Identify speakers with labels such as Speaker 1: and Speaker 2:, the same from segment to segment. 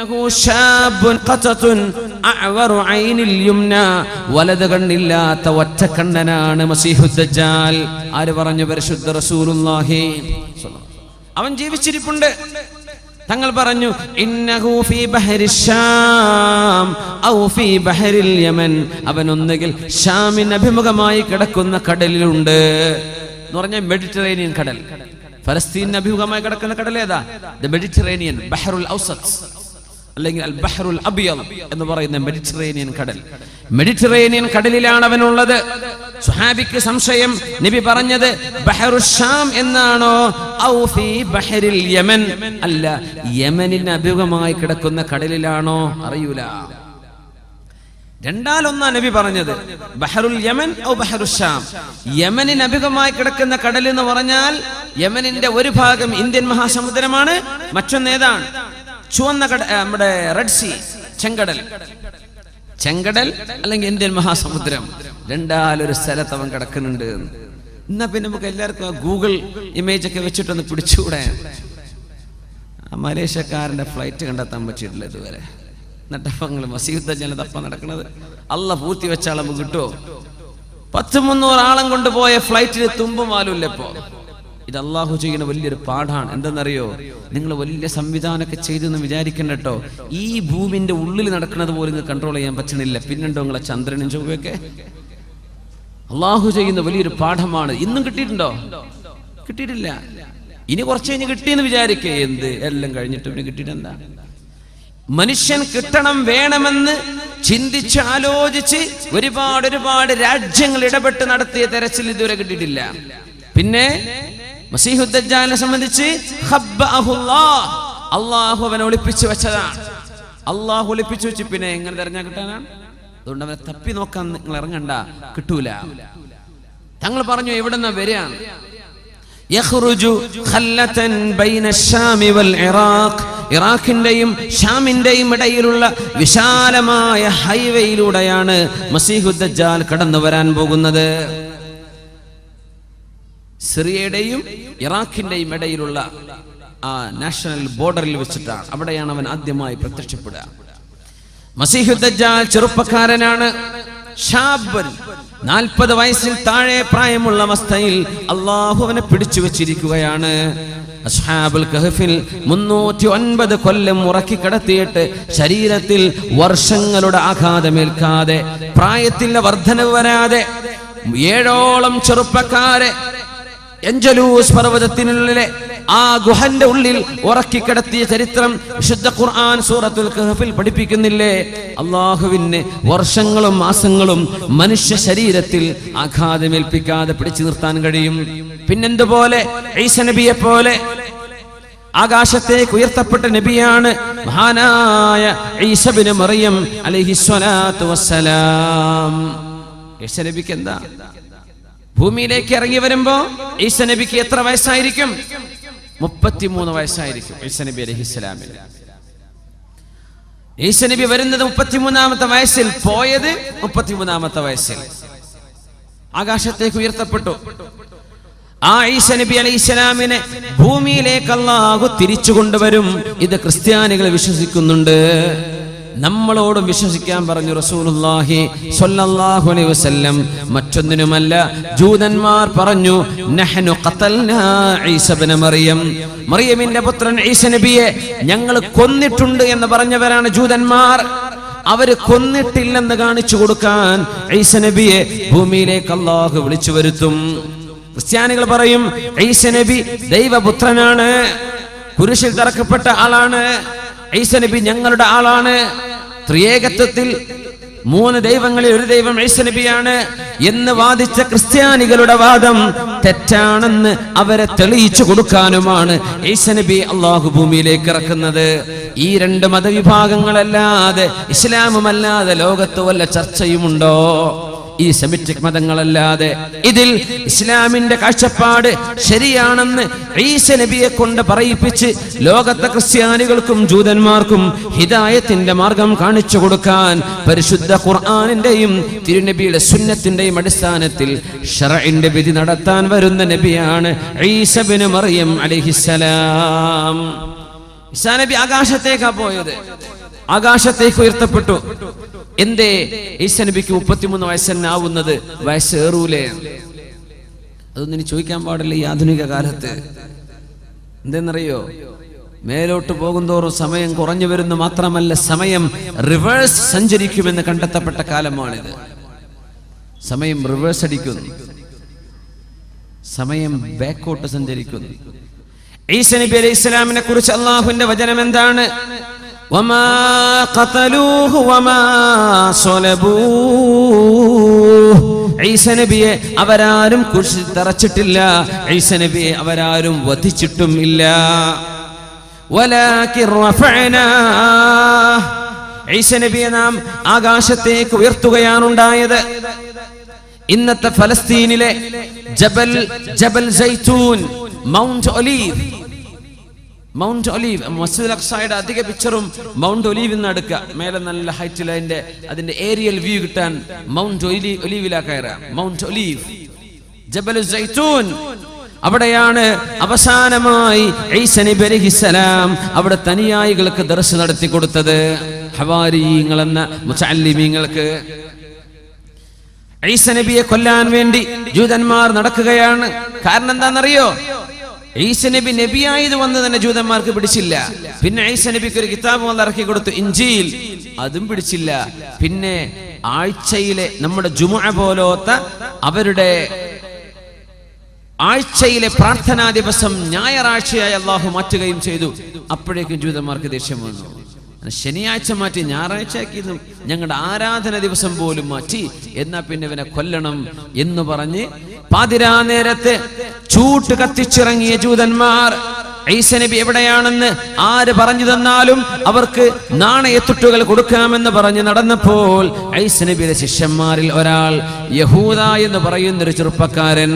Speaker 1: ഇന്നഹു ശാബുൻ ഖതതുൻ അഅവറു ഐനിൽ യുംന, വലത് കണ്ണില്ലാത്ത ഒറ്റക്കണ്ണനാണ് മസീഹുദ് ദജ്ജാൽ. ആര് പറഞ്ഞു? പരിശുദ്ധ റസൂലുള്ളാഹി. അവൻ ജീവിച്ചിരിപ്പുണ്ട്. തങ്ങൾ പറഞ്ഞു ഇന്നഹു ഫീ ബഹരിൽ ശാം ഔ ഫീ ബഹരിൽ യമൻ, അവൻ ഒന്നുകിൽ ഷാമിന് അഭിമുഖമായി കിടക്കുന്ന കടലിലുണ്ട് എന്ന് പറഞ്ഞാൽ മെഡിറ്ററേനിയൻ കടൽ. ഫലസ്തീനിന് അഭിമുഖമായി കിടക്കുന്ന കടൽ ഏതാ? ദ മെഡിറ്ററേനിയൻ, ബഹറുൽ ഔസത്ത് അല്ലെങ്കിൽ അൽ ബഹറുൽ അബിയദ് എന്ന് പറയുന്ന മെഡിറ്ററേനിയൻ കടൽ. മെഡിറ്ററേനിയൻ കടലിലാണ് അവനുള്ളത്. സുഹാബിക്ക് സംശയം, നബി പറഞ്ഞത് ബഹറുൽ ഷാം എന്നാണോ ഔ ഫീ ബഹരിൽ യമൻ, അല്ല യമനിന് അഭിമുഖമായി കിടക്കുന്ന കടലിലാണോ അറിയൂല. രണ്ടാലൊന്നാ നബി പറഞ്ഞത്, ബഹറുൽ യമൻ ഔ ബഹറുൽ ഷാം. യമനിന് അഭിമുഖമായി കിടക്കുന്ന കടൽ എന്ന് പറഞ്ഞാൽ യമനിന്റെ ഒരു ഭാഗം ഇന്ത്യൻ മഹാസമുദ്രമാണ്, മറ്റൊന്ന് ഏതാണ്? ചുവന്ന നമ്മുടെ റെഡ് സീ, ചെങ്കടൽ അല്ലെങ്കിൽ ഇന്ത്യൻ മഹാസമുദ്രം. രണ്ടാലൊരു സ്ഥലത്ത് അവൻ കിടക്കുന്നുണ്ട്. എന്നാ പിന്നെ നമുക്ക് എല്ലാവർക്കും ഗൂഗിൾ ഇമേജ് ഒക്കെ വെച്ചിട്ടൊന്ന് പിടിച്ചുകൂടെ? മലേഷ്യക്കാരന്റെ ഫ്ലൈറ്റ് കണ്ടെത്താൻ പറ്റിയിട്ടില്ല ഇതുവരെ. എന്നിട്ടപ്പങ്ങൾ മസീഹുദ് ദജ്ജാൽ തപ്പ നടക്കുന്നത്. അള്ളാഹ് പൂർത്തി വെച്ചാൽ നമുക്ക് കിട്ടുമോ? 100-300 ആളം കൊണ്ടുപോയ ഫ്ലൈറ്റിന് തുമ്പുമാലുമില്ല ഇപ്പോ. ഇത് അള്ളാഹു ചെയ്യുന്ന വലിയൊരു പാഠാണ്. എന്തെന്നറിയോ? നിങ്ങൾ വലിയ സംവിധാനമൊക്കെ ചെയ്തെന്ന് വിചാരിക്കണ്ട കേട്ടോ. ഈ ഭൂമിന്റെ ഉള്ളിൽ നടക്കുന്നത് പോലും നിങ്ങൾക്ക് കൺട്രോൾ ചെയ്യാൻ പറ്റണില്ല. പിന്നെണ്ടോ നിങ്ങളെ ചന്ദ്രനും ചൊവ്വയൊക്കെ? അള്ളാഹു ചെയ്യുന്ന വലിയൊരു പാഠമാണ്. ഇന്നും കിട്ടിയിട്ടുണ്ടോ? കിട്ടിയിട്ടില്ല. ഇനി കുറച്ച് കഴിഞ്ഞ് കിട്ടിയെന്ന് വിചാരിക്കേ. എന്ത് എല്ലാം കഴിഞ്ഞിട്ട് പിന്നെ കിട്ടിയിട്ടെന്താ? മനുഷ്യൻ കിട്ടണം വേണമെന്ന് ചിന്തിച്ച് ആലോചിച്ച് ഒരുപാട് രാജ്യങ്ങൾ ഇടപെട്ട് നടത്തിയ തെരച്ചിൽ ഇതുവരെ കിട്ടിയിട്ടില്ല. പിന്നെ മസീഹുദ് ദജ്ജാലിനെ സംബന്ധിച്ച് അള്ളാഹു അവനെ ഒളിപ്പിച്ചു വെച്ചതാണ്. അള്ളാഹു ഒളിപ്പിച്ചു വെച്ച് പിന്നെ എങ്ങനെ തെരഞ്ഞാൽ കിട്ടാനാണ്? അതുകൊണ്ട് അവനെ തപ്പി നോക്കാൻ നിങ്ങൾ ഇറങ്ങണ്ട, കിട്ടൂല. തങ്ങൾ പറഞ്ഞു എവിടെന്നാ വരികയാണ്? ഇറാഖിന്റെയും ഷാമിന്റെയും ഇടയിലുള്ള വിശാലമായ ഹൈവേയിലൂടെയാണ് മസീഹുദ് ദജ്ജാൽ കടന്നു വരാൻ പോകുന്നത്. സിറിയയുടെയും ഇറാഖിന്റെയും ഇടയിലുള്ള ആ നാഷണൽ ബോർഡറിൽ വെച്ചിട്ടാണ്. അവിടെയാണ് അവൻ ആദ്യമായി പ്രത്യക്ഷപ്പെടുക. മസീഹുദ് ദജ്ജാൽ ചെറുപ്പക്കാരനാണ്. 40 വയസ്സിൽ താഴെ പ്രായമുള്ള അവസ്ഥയിൽ അള്ളാഹു അവനെ പിടിച്ചു വെച്ചിരിക്കുകയാണ്. അസ്ഹാബുൽ കഹ്ഫിൽ 309 കൊല്ലം ഉറക്കി കിടത്തിയിട്ട് ശരീരത്തിൽ വർഷങ്ങളുടെ ആഘാതമേൽക്കാതെ, പ്രായത്തിൽ വർധനവ് വരാതെ 7ഓളം ചെറുപ്പക്കാരെ എൻജലൂസ് പർവ്വതത്തിനുള്ളിലെ ആ ഗുഹന്റെ ഉള്ളിൽ ഉറക്കിക്കിടത്തിയ ചരിത്രം വിശുദ്ധ ഖുർആൻ സൂറത്തുൽ കഹ്ഫിൽ പഠിപ്പിക്കുന്നില്ലേ? അള്ളാഹുവിന് വർഷങ്ങളും മാസങ്ങളും മനുഷ്യ ശരീരത്തിൽ ആഘാതമേൽപ്പിക്കാതെ പിടിച്ചു നിർത്താൻ കഴിയും. പിന്നെന്തുപോലെ ഈസ നബിയെ പോലെ ആകാശത്തേക്ക് ഉയർത്തപ്പെട്ട നബിയാണ് മഹാനായ ഈസ ഇബ്നു മറിയം അലൈഹിസ്സലാത്തു വസ്സലാം. ഈസ നബിക്ക് എന്താ? ഭൂമിയിലേക്ക് ഇറങ്ങി വരുമ്പോ ഈസ നബിക്ക് എത്ര വയസ്സായിരിക്കും? 33 വയസ്സായിരിക്കും ഈസ നബി അലൈഹിസ്സലാമിന്. ഈസ നബി വരുന്നത് 33ാമത്തെ വയസ്സിൽ, പോയത് 33ാമത്തെ വയസ്സിൽ. ആകാശത്തേക്ക് ഉയർത്തപ്പെട്ടു. ആ ഈസ നബി അലൈഹിസ്സലാമിനെ ഭൂമിയിലേക്ക് അല്ലാഹു തിരിച്ചു കൊണ്ടുവരും. ഇത് ക്രിസ്ത്യാനികൾ വിശ്വസിക്കുന്നുണ്ട്. നമ്മളോടും വിശ്വസിക്കാൻ പറഞ്ഞു റസൂലുള്ളാഹി സ്വല്ലല്ലാഹു അലൈഹി വസല്ലം. മറ്റൊന്നിനുമല്ല, ജൂതന്മാർ പറഞ്ഞു നഹ്നു ഖതൽനാ ഈസ ഇബ്നു മറിയം, മറിയമിന്റെ പുത്രൻ ഈസ നബിയെ ഞങ്ങൾ കൊന്നിട്ടുണ്ട് എന്ന് പറഞ്ഞവരാണ് ജൂതന്മാർ. അവര് കൊന്നിട്ടില്ലെന്ന് കാണിച്ചു കൊടുക്കാൻ ഈസ നബിയെ ഭൂമിയിലേക്ക് അല്ലാഹു വിളിച്ചു വരുത്തും. ക്രിസ്ത്യാനികൾ പറയും ഈസ നബി ദൈവപുത്രനാണ്, കുരിശിൽ തറക്കപ്പെട്ട ആളാണ്. ഈസ നബി ഞങ്ങളുടെ ആളാണ്. ത്രിയേകത്വത്തിൽ 3 ദൈവങ്ങളിൽ ഒരു ദൈവം ഈസ നബിയാണ് എന്ന് വാദിച്ച ക്രിസ്ത്യാനികളുടെ വാദം തെറ്റാണെന്ന് അവരെ തെളിയിച്ചു കൊടുക്കാനുമാണ് ഈസ നബി അള്ളാഹു ഭൂമിയിലേക്ക് ഇറക്കുന്നത്. ഈ 2 മതവിഭാഗങ്ങളല്ലാതെ, ഇസ്ലാമുമല്ലാതെ ലോകത്ത് വല്ല ചർച്ചയുമുണ്ടോ? ഈ സെമിറ്റിക് മതങ്ങളല്ലാതെ. ഇതിൽ ഇസ്ലാമിന്റെ കാഴ്ചപ്പാട് ശരിയാണെന്ന് ഈസ നബിയെ കൊണ്ട് പറയിപ്പിച്ച് ലോകത്തെ ക്രിസ്ത്യാനികൾക്കും ജൂതന്മാർക്കും ഹിദായത്തിന്റെ മാർഗം കാണിച്ചു കൊടുക്കാൻ പരിശുദ്ധ ഖുർആനിന്റെയും തിരുനബിയുടെ സുന്നത്തിന്റെയും അടിസ്ഥാനത്തിൽ ശറഇന്റെ വിധി നടത്താൻ വരുന്ന നബിയാണ് ഈസ ഇബ്നു മറിയം അലൈഹിസ്സലാം. ഈസാ നബി ആകാശത്തേക്കാ പോയത്, ആകാശത്തേക്ക് ഉയർത്തപ്പെട്ടു. എന്തേ ഈസാ നബിക്ക് 33 വയസ്സന്നെ ആവുന്നത്? വയസ്സേറൂലേ? അതൊന്നും ഇനി ചോദിക്കാൻ പാടില്ല ഈ ആധുനിക കാലത്ത്. എന്തെന്നറിയോ, മേലോട്ട് പോകുന്തോറും സമയം കുറഞ്ഞു വരുന്നു. മാത്രമല്ല, സമയം റിവേഴ്സ് സഞ്ചരിക്കുമെന്ന് കണ്ടെത്തപ്പെട്ട കാലമാണിത്. സമയം റിവേഴ്സ് അടിക്കുന്നു, സമയം ബാക്കോട്ട് സഞ്ചരിക്കുന്നു. ഈസാ നബി അലൈഹി ഇസ്ലാമിനെ കുറിച്ച് അല്ലാഹുവിന്റെ വചനം എന്താണ്? വമാ ഖതലൂഹു വമാ സ്വലബൂഹു. ഈസാ നബിയെ അവരാരും കുരിശിൽ തറച്ചിട്ടില്ല, ഈസാ നബിയെ അവരാരും വധിച്ചിട്ടും ഇല്ല. വലാകിൻ റഫഅനാ. ഈസാ നബിയെ നാം ആകാശത്തേക്ക് ഉയർത്തുകയാണ് ഉണ്ടായത്. ഇന്നത്തെ ഫലസ്തീനിലെ ജബൽ സൈത്തൂൻ, മൗണ്ട് ഒലീവ്, മസ്ജിദുൽ അഖ്സയുടെ അധിക പിക്ചറും മൗണ്ട് ഒലീവിൽ നിന്ന് എടുക്കുക. മേലെ നല്ല ഹൈറ്റിൽ അതിന്റെ ഏരിയൽ വ്യൂ കിട്ടാൻ മൗണ്ട് ഒലീവിലാ കയറുക. മൗണ്ട് ഒലീവ്, ജബൽ സൈത്തൂൻ, അവിടെയാണ് അവസാനമായി ഈസാ നബി അലൈഹിസ്സലാം അവിടെ തനിയായികൾക്ക് ദർസ് നടത്തി കൊടുത്തത്. ഹവാരിയീങ്ങൾ എന്ന മുതഅല്ലിമീങ്ങൾക്ക്. ഈസാ നബിയെ കൊല്ലാൻ വേണ്ടി ജൂതന്മാർ നടക്കുകയാണ്. കാരണം എന്താണെന്നറിയോ? ഈസാ നബി നബിയായത് വന്ന് തന്നെ ജൂതന്മാർക്ക് പിടിച്ചില്ല. പിന്നെ ഈസാ നബിക്ക് ഒരു കിതാബ് വന്ന് ഇറക്കി കൊടുത്തു, ഇഞ്ചീൽ, അതും പിടിച്ചില്ല. പിന്നെ ആഴ്ചയിലെ നമ്മുടെ ജുമുഅ പോലത്തെ അവരുടെ ആഴ്ചയിലെ പ്രാർത്ഥനാ ദിവസം ഞായറാഴ്ചയായി അള്ളാഹു മാറ്റുകയും ചെയ്തു. അപ്പോഴേക്കും ജൂതന്മാർക്ക് ദേഷ്യം വന്നു. ശനിയാഴ്ച മാറ്റി ഞായറാഴ്ച ആക്കിയതും ഞങ്ങളുടെ ആരാധന ദിവസം പോലും മാറ്റി, എന്നാ പിന്നെ ഇവനെ കൊല്ലണം എന്ന് പറഞ്ഞ് പാതിരാ നേരത്ത് ചൂട്ട് കത്തിച്ചിറങ്ങിയ ജൂതന്മാർ ഈസാ നബി എവിടെയാണെന്ന് ആര് പറഞ്ഞു തന്നാലും അവർക്ക് നാണയത്തുട്ടുകൾ കൊടുക്കാമെന്ന് പറഞ്ഞ് നടന്നപ്പോൾ ഈസാ നബിയുടെ ശിഷ്യന്മാരിൽ ഒരാൾ, യഹൂദ എന്ന് പറയുന്നൊരു ചെറുപ്പക്കാരൻ,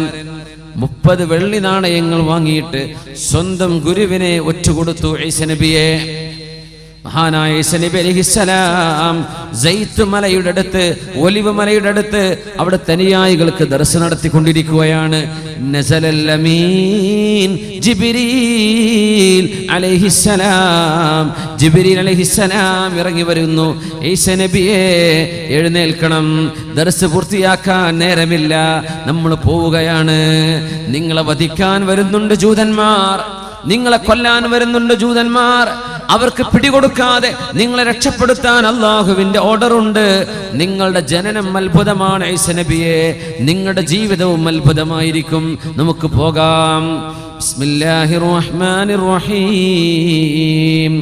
Speaker 1: 30 വെള്ളി നാണയങ്ങൾ വാങ്ങിയിട്ട് സ്വന്തം ഗുരുവിനെ ഒറ്റുകൊടുത്തു ഈസാ നബിയെ. മഹാനായ ഈസാ നബി അലൈഹിസ്സലാം സൈത്ത് മലയുടെ അടുത്ത്, ഒലിവ് മലയുടെ അടുത്ത് അവിടെ തനിയായികൾക്ക് ദർസ് നടത്തിക്കൊണ്ടിരിക്കുകയാണ്. നസലൽ അമീൻ ജിബ്രീൽ അലൈഹിസ്സലാം, ജിബ്രീൽ അലൈഹിസ്സലാം ഇറങ്ങി വരുന്നു. ഈസാ നബിയെ എഴുന്നേൽക്കണം, ദർസ് പൂർത്തിയാക്കാൻ നേരമില്ല, നമ്മൾ പോവുകയാണ്. നിങ്ങളെ വധിക്കാൻ വരുന്നുണ്ട് ജൂതന്മാർ, നിങ്ങളെ കൊല്ലാൻ വരുന്നുണ്ട് ജൂതന്മാർ. അവർക്ക് പിടികൊടുക്കാതെ നിങ്ങളെ രക്ഷപ്പെടുത്താൻ അള്ളാഹുവിന്റെ ഓർഡർ ഉണ്ട്. നിങ്ങളുടെ ജനനം അത്ഭുതമാണ് ഈസാ നബിയെ, നിങ്ങളുടെ ജീവിതവും അത്ഭുതമായിരിക്കും. നമുക്ക് പോകാം. ബിസ്മില്ലാഹിർ റഹ്മാനിർ റഹീം.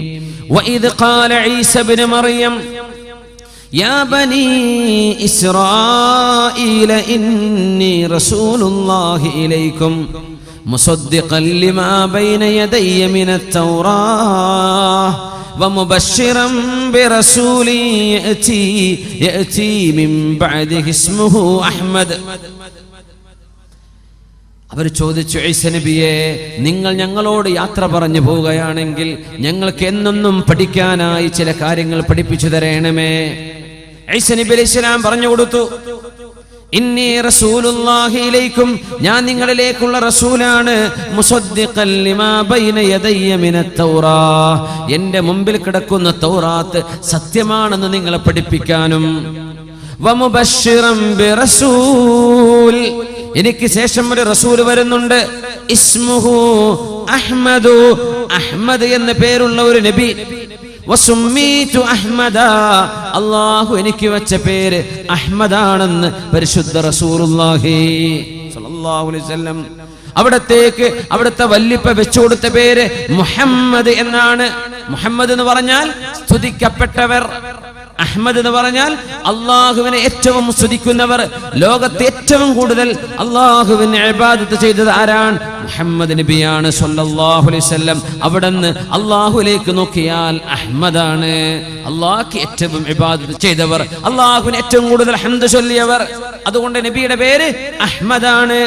Speaker 1: വഇദ് ഖാല ഈസാ ഇബ്നു മറിയം യാ ബനീ ഇസ്രായീല ഇന്നി റസൂലുള്ളാഹി ഇലൈക്കും مصدقا لما بين يدي من التوراة ومبشرا برسول يأتي من بعده اسمه أحمد. അവർ ചോദിച്ചു, ഈസാ നബിയെ, നിങ്ങൾ ഞങ്ങളോട് യാത്ര പറഞ്ഞു പോവുകയാണെങ്കിൽ ഞങ്ങൾക്ക് എന്നെന്നും പഠിക്കാനായി ചില കാര്യങ്ങൾ പഠിപ്പിച്ചു തരണമേ. ഈസാ നബി അലൈഹി സ്വലാം പറഞ്ഞു കൊടുത്തു, ഇന്നി റസൂലുള്ളാഹി ഇലൈക്കും, ഞാൻ നിങ്ങളിലേക്കുള്ള റസൂലാണ്. മുസദ്ദിഖൻ ലിമാ ബൈന യദയ്യ മിനത് തൗറാത്ത്, എൻ്റെ മുമ്പിൽ കിടക്കുന്ന തൗറാത്ത് സത്യമാണെന്ന് നിങ്ങളെ പഠിപ്പിക്കാനും. വമുബശ്ശിറൻ ബിറസൂൽ, എനിക്ക് ശേഷം ഒരു റസൂൽ വരുന്നുണ്ട്. ഇസ്മുഹു അഹ്മദു, അഹ്മദ് എന്ന പേരുള്ള ഒരു നബി. വസുമ്മീതു അഹ്മദ, അല്ലാഹു എനിക്ക് വെച്ച പേര് അഹ്മദാണെന്ന് പരിശുദ്ധ റസൂലുള്ളാഹി സ്വല്ലല്ലാഹു അലൈഹി വസല്ലം. അവിടുത്തെ വല്ലിപ്പ വെച്ചു കൊടുത്ത പേര് മുഹമ്മദ് എന്നാണ്. മുഹമ്മദ് എന്ന് പറഞ്ഞാൽ സ്തുതിക്കപ്പെട്ടവർ, അഹ്മദ് എന്ന് പറഞ്ഞാൽ അള്ളാഹുവിനെ ഏറ്റവും സ്തുതിക്കുന്നവർ. ലോകത്തെ ഏറ്റവും കൂടുതൽ അള്ളാഹുവിനെ ഇബാദത്ത് ചെയ്തത് ആരാണ്? മുഹമ്മദ് നബിയാണ് സ്വല്ലല്ലാഹു അലൈഹി വസല്ലം. അവിടുന്ന് അള്ളാഹുലേക്ക് നോക്കിയാൽ അഹ്മദാണ്. അള്ളാഹ്ക്ക് ഏറ്റവും ഇബാദത്ത് ചെയ്തവർ, അള്ളാഹുവിന് ഏറ്റവും കൂടുതൽ ഹംദ് ചൊല്ലിയവർ. അതുകൊണ്ട് നബിയുടെ പേര് അഹ്മദാണ്.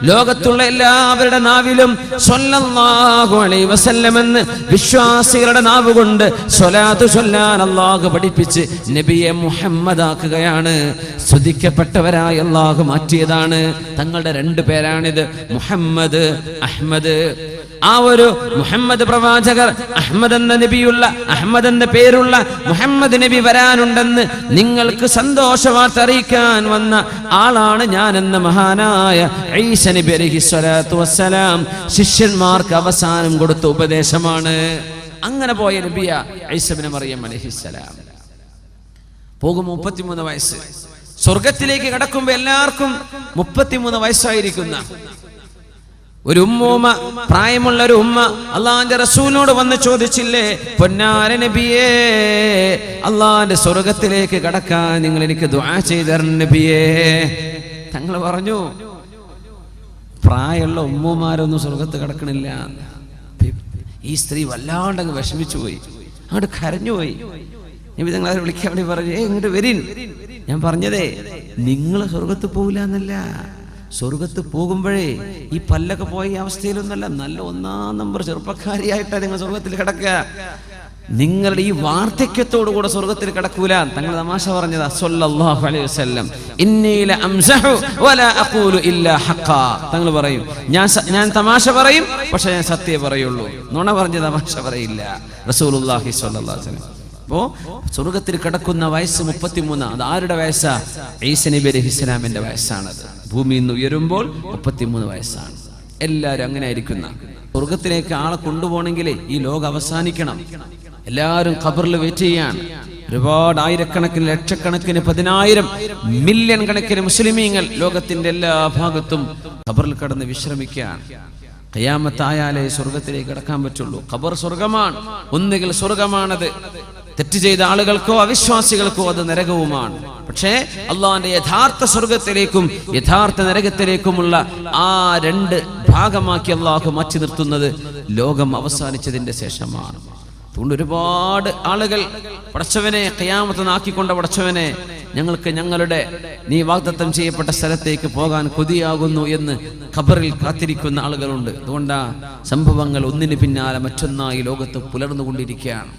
Speaker 1: ലോകത്തുള്ള എല്ലാവരുടെ നാവിലും സ്വല്ലല്ലാഹു അലൈഹി വസല്ലം എന്ന് വിശ്വാസികളുടെ നാവ് കൊണ്ട് സ്വലാത്ത് ചൊല്ലാൻ അല്ലാഹു പഠിപ്പിച്ച് നബിയെ മുഹമ്മദാക്കുകയാണ്. സ്തുതിക്കപ്പെട്ടവരായി അല്ലാഹു മാറ്റിയതാണ്. തങ്ങളുടെ 2 പേരാണിത്, മുഹമ്മദ്, അഹ്മദ്. ആ ഒരു മുഹമ്മദ് പ്രവാചകർ, അഹ്മദ് എന്ന നബിയുള്ള, അഹ്മദ് എന്ന പേരുള്ള മുഹമ്മദ് നബി വരാനുണ്ടെന്ന് നിങ്ങൾക്ക് സന്തോഷവാർത്ത അറിയിക്കാൻ വന്ന ആളാണ് ഞാൻ എന്ന മഹാനായ ഈസ നബി അലൈഹിസ്സലാത്തു വസ്സലാം ശിഷ്യന്മാർക്ക് അവസാനം കൊടുത്ത ഉപദേശമാണ്. അങ്ങനെ പോയ നബിയ ഈസ ഇബ്നു മറിയം അലൈഹിസ്സലാം. പോകും 33 വയസ്സ്. സ്വർഗത്തിലേക്ക് കടക്കുമ്പോൾ എല്ലാവർക്കും 33 വയസ്സായിരിക്കുന്ന ഒരു ഉമ്മൂമ്മ, പ്രായമുള്ള ഒരു ഉമ്മ അള്ളാന്റെ റസൂലിനോട് വന്ന് ചോദിച്ചില്ലേ, പൊന്നാര നബിയേ, അള്ളാന്റെ സ്വർഗത്തിലേക്ക് കടക്കാൻ നിങ്ങൾ എനിക്ക് ദുആ ചെയ്തു തരണം നബിയേ. തങ്ങൾ പറഞ്ഞു, പ്രായമുള്ള ഉമ്മമാരൊന്നും സ്വർഗത്ത് കിടക്കണില്ല. ഈ സ്ത്രീ വല്ലാണ്ടങ്ങ് വിഷമിച്ചു പോയി, അങ്ങോട്ട് കരഞ്ഞുപോയി. നബി തങ്ങൾ അവരെ വിളിക്കാൻ വേണ്ടി പറഞ്ഞു, ഇങ്ങോട്ട് വരീൻ. ഞാൻ പറഞ്ഞതേ നിങ്ങൾ സ്വർഗത്ത് പോകില്ല എന്നല്ല, സ്വർഗത്ത് പോകുമ്പോഴേ ഈ പല്ലൊക്കെ പോയ അവസ്ഥയിലൊന്നല്ല, നല്ല 1-ാം നമ്പർ ചെറുപ്പക്കാരിയായിട്ടാണ് നിങ്ങൾ സ്വർഗത്തിൽ കിടക്കുക. നിങ്ങളുടെ ഈ വാർദ്ധക്യത്തോടു കൂടെ സ്വർഗത്തിൽ കിടക്കൂല. തങ്ങൾ തമാശ പറഞ്ഞതാ സല്ലല്ലാഹു അലൈഹി വസല്ലം. ഇന്നി ലഅംസഹു വലാ അഖൂലു ഇല്ലാ ഹഖാ. തങ്ങൾ പറയും, ഞാൻ തമാശ പറയും, പക്ഷെ ഞാൻ സത്യം പറയുള്ളൂ, നുണ പറഞ്ഞ് തമാശ പറയില്ല. റസൂലുള്ളാഹി സ്വല്ലല്ലാഹു അലൈഹി വസല്ലം. അപ്പോ സ്വർഗത്തിൽ കിടക്കുന്ന വയസ്സ് 33. അത് ആരുടെ വയസ്സാ? ഈസ നബി അലൈഹിസ്സലാമിന്റെ വയസ്സാണത്. ഭൂമിയിൽ നിന്ന് ഉയരുമ്പോൾ 33 വയസ്സാണ്. എല്ലാവരും അങ്ങനെ ആയിരിക്കുന്ന. സ്വർഗത്തിലേക്ക് ആളെ കൊണ്ടുപോകണമെങ്കിൽ ഈ ലോകം അവസാനിക്കണം. എല്ലാവരും ഖബറിൽ വെയിറ്റ് ചെയ്യാണ്. ഒരുപാട് ആയിരക്കണക്കിന്, ലക്ഷക്കണക്കിന്, 10,000 മില്യൺ കണക്കിന് മുസ്ലിമീങ്ങൾ ലോകത്തിന്റെ എല്ലാ ഭാഗത്തും ഖബറിൽ കടന്ന് വിശ്രമിക്കുകയാണ്. ഖിയാമത്തായാലേ സ്വർഗത്തിലേക്ക് കടക്കാൻ പറ്റുള്ളൂ. ഖബർ സ്വർഗമാണ്. ഒന്നുകിൽ സ്വർഗമാണത്, തെറ്റ് ചെയ്ത ആളുകൾക്കോ അവിശ്വാസികൾക്കോ അത് നരകവുമാണ്. പക്ഷേ അള്ളാഹുവിന്റെ യഥാർത്ഥ സ്വർഗത്തിലേക്കും യഥാർത്ഥ നരകത്തിലേക്കുമുള്ള ആ 2 ഭാഗമാക്കി അള്ളാഹു മാറ്റി നിർത്തുന്നത് ലോകം അവസാനിച്ചതിന്റെ ശേഷമാണ്. അതുകൊണ്ട് ഒരുപാട് ആളുകൾ പടച്ചവനെ ഖിയാമത്ത് നാക്കിക്കൊണ്ട പടച്ചവനെ, ഞങ്ങൾക്ക് ഞങ്ങളുടെ നീ വാഗ്ദത്തം ചെയ്യപ്പെട്ട സ്ഥലത്തേക്ക് പോകാൻ കൊതിയാകുന്നു എന്ന് ഖബറിൽ കാത്തിരിക്കുന്ന ആളുകളുണ്ട്. അതുകൊണ്ടാ സംഭവങ്ങൾ ഒന്നിന് പിന്നാലെ മറ്റൊന്നായി ലോകത്ത് പുലർന്നുകൊണ്ടിരിക്കുകയാണ്.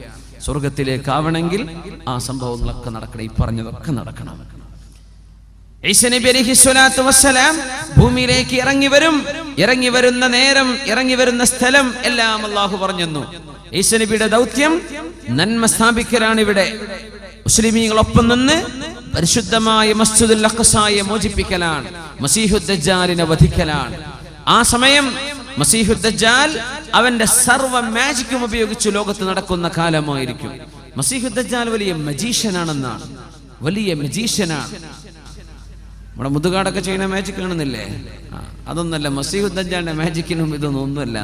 Speaker 1: സ്വർഗത്തിലേക്കാവണമെങ്കിൽ ആ സംഭവങ്ങളൊക്കെ നടക്കണം, ഈ പറഞ്ഞതൊക്കെ നടക്കണം. ഈസ നബി അലൈഹിസ്സലാത്തു വസ്സലാം ഭൂമിയിലേക്ക് ഇറങ്ങി വരുന്ന നേരം, ഇറങ്ങി വരുന്ന സ്ഥലം എല്ലാം അല്ലാഹു പറഞ്ഞു. ഈസ നബിയുടെ ദൗത്യം നന്മ സ്ഥാപിക്കലാണ്. ഇവിടെ മുസ്ലിമീങ്ങളൊപ്പം നിന്ന് പരിശുദ്ധമായ മസ്ജിദുൽ അഖ്സയെ മോചിപ്പിക്കലാണ്, മസീഹുദ് ദജ്ജാലിനെ വധിക്കലാണ്. ആ സമയം മസീഹുദ് ദജ്ജാൽ അവന്റെ സർവ്വ മാജിക്കും ഉപയോഗിച്ച് ലോകത്ത് നടക്കുന്ന കാലമായിരിക്കും. മസീഹുദ് ദജ്ജാൽ വലിയ മജീഷ്യനാണെന്നാണ്, വലിയ മജീഷ്യനാണ്. നമ്മുടെ മുതുകാടൊക്കെ ചെയ്യുന്ന മാജിക് കാണുന്നില്ലേ, അതൊന്നല്ല. മസീഹുദ് ദജ്ജാലിന്റെ മാജിക്കിനും ഇതൊന്നും ഒന്നുമല്ല.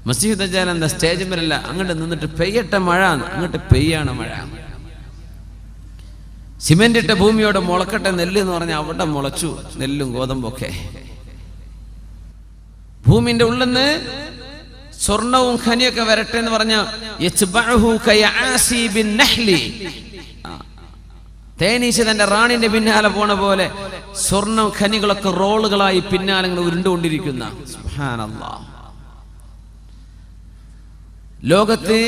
Speaker 1: മസീഹുദ് ദജ്ജാൽ എന്താ, സ്റ്റേജ് മേലല്ല, അങ്ങോട്ട് നിന്നിട്ട് പെയ്യട്ടെ മഴ, അങ്ങോട്ട് പെയ്യാണ് മഴ. സിമെന്റ് ഇട്ട ഭൂമിയോടെ മുളക്കട്ടെ നെല്ല് എന്ന് പറഞ്ഞാൽ അവിടെ മുളച്ചു നെല്ലും ഗോതമ്പൊക്കെ. ഭൂമിന്റെ ഉള്ളിൽ നിന്ന് സ്വർണവും ഖനിയൊക്കെ വരട്ടെ എന്ന് പറഞ്ഞ തേനീച്ച തന്റെ റാണിന്റെ പിന്നാലെ പോണ പോലെ സ്വർണ്ണ ഖനികളൊക്കെ റോളുകളായി പിന്നാലെ ഉരുണ്ടുകൊണ്ടിരിക്കുന്ന സുബ്ഹാനല്ലാഹ്. ലോകത്ത്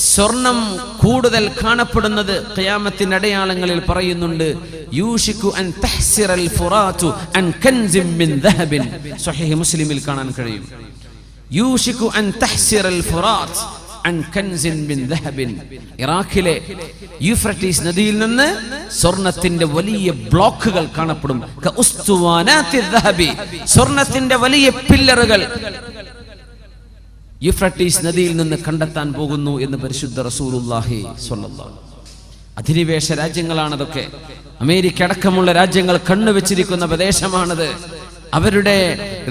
Speaker 1: സ്വർണം കൂടുതൽ കാണപ്പെടുന്നത് ഖിയാമത്തിന്റെ അടയാളങ്ങളിൽ പറയുന്നുണ്ട്. യൂഷികു അൻ തഹ്സിറൽ ഫുറാതു അൻ കൻസിൻ മിൻ ദഹബിൻ. സ്വഹീഹ് മുസ്ലിമിൽ കാണാൻ കഴിയും. യൂഷികു അൻ തഹ്സിറൽ ഫുറാത് അൻ കൻസിൻ മിൻ ദഹബിൻ. ഇറാഖിലെ യൂഫ്രട്ടീസ് നദിയിൽ നിന്ന് സ്വർണത്തിന്റെ വലിയ ബ്ലോക്കുകൾ കാണപ്പെടും. കഉസ്തുവാനാത്തി ദഹബി. സ്വർണത്തിന്റെ വലിയ പില്ലറുകൾ യൂഫ്രട്ടീസ് നദിയിൽ നിന്ന് കണ്ടെത്താൻ പോകുന്നു എന്ന് പരിശുദ്ധ റസൂലുള്ളാഹി സ്വല്ലല്ലാഹു. അധിനിവേശ രാജ്യങ്ങളാണതൊക്കെ. അമേരിക്ക അടക്കമുള്ള രാജ്യങ്ങൾ കണ്ണുവെച്ചിരിക്കുന്ന പ്രദേശമാണത്. അവരുടെ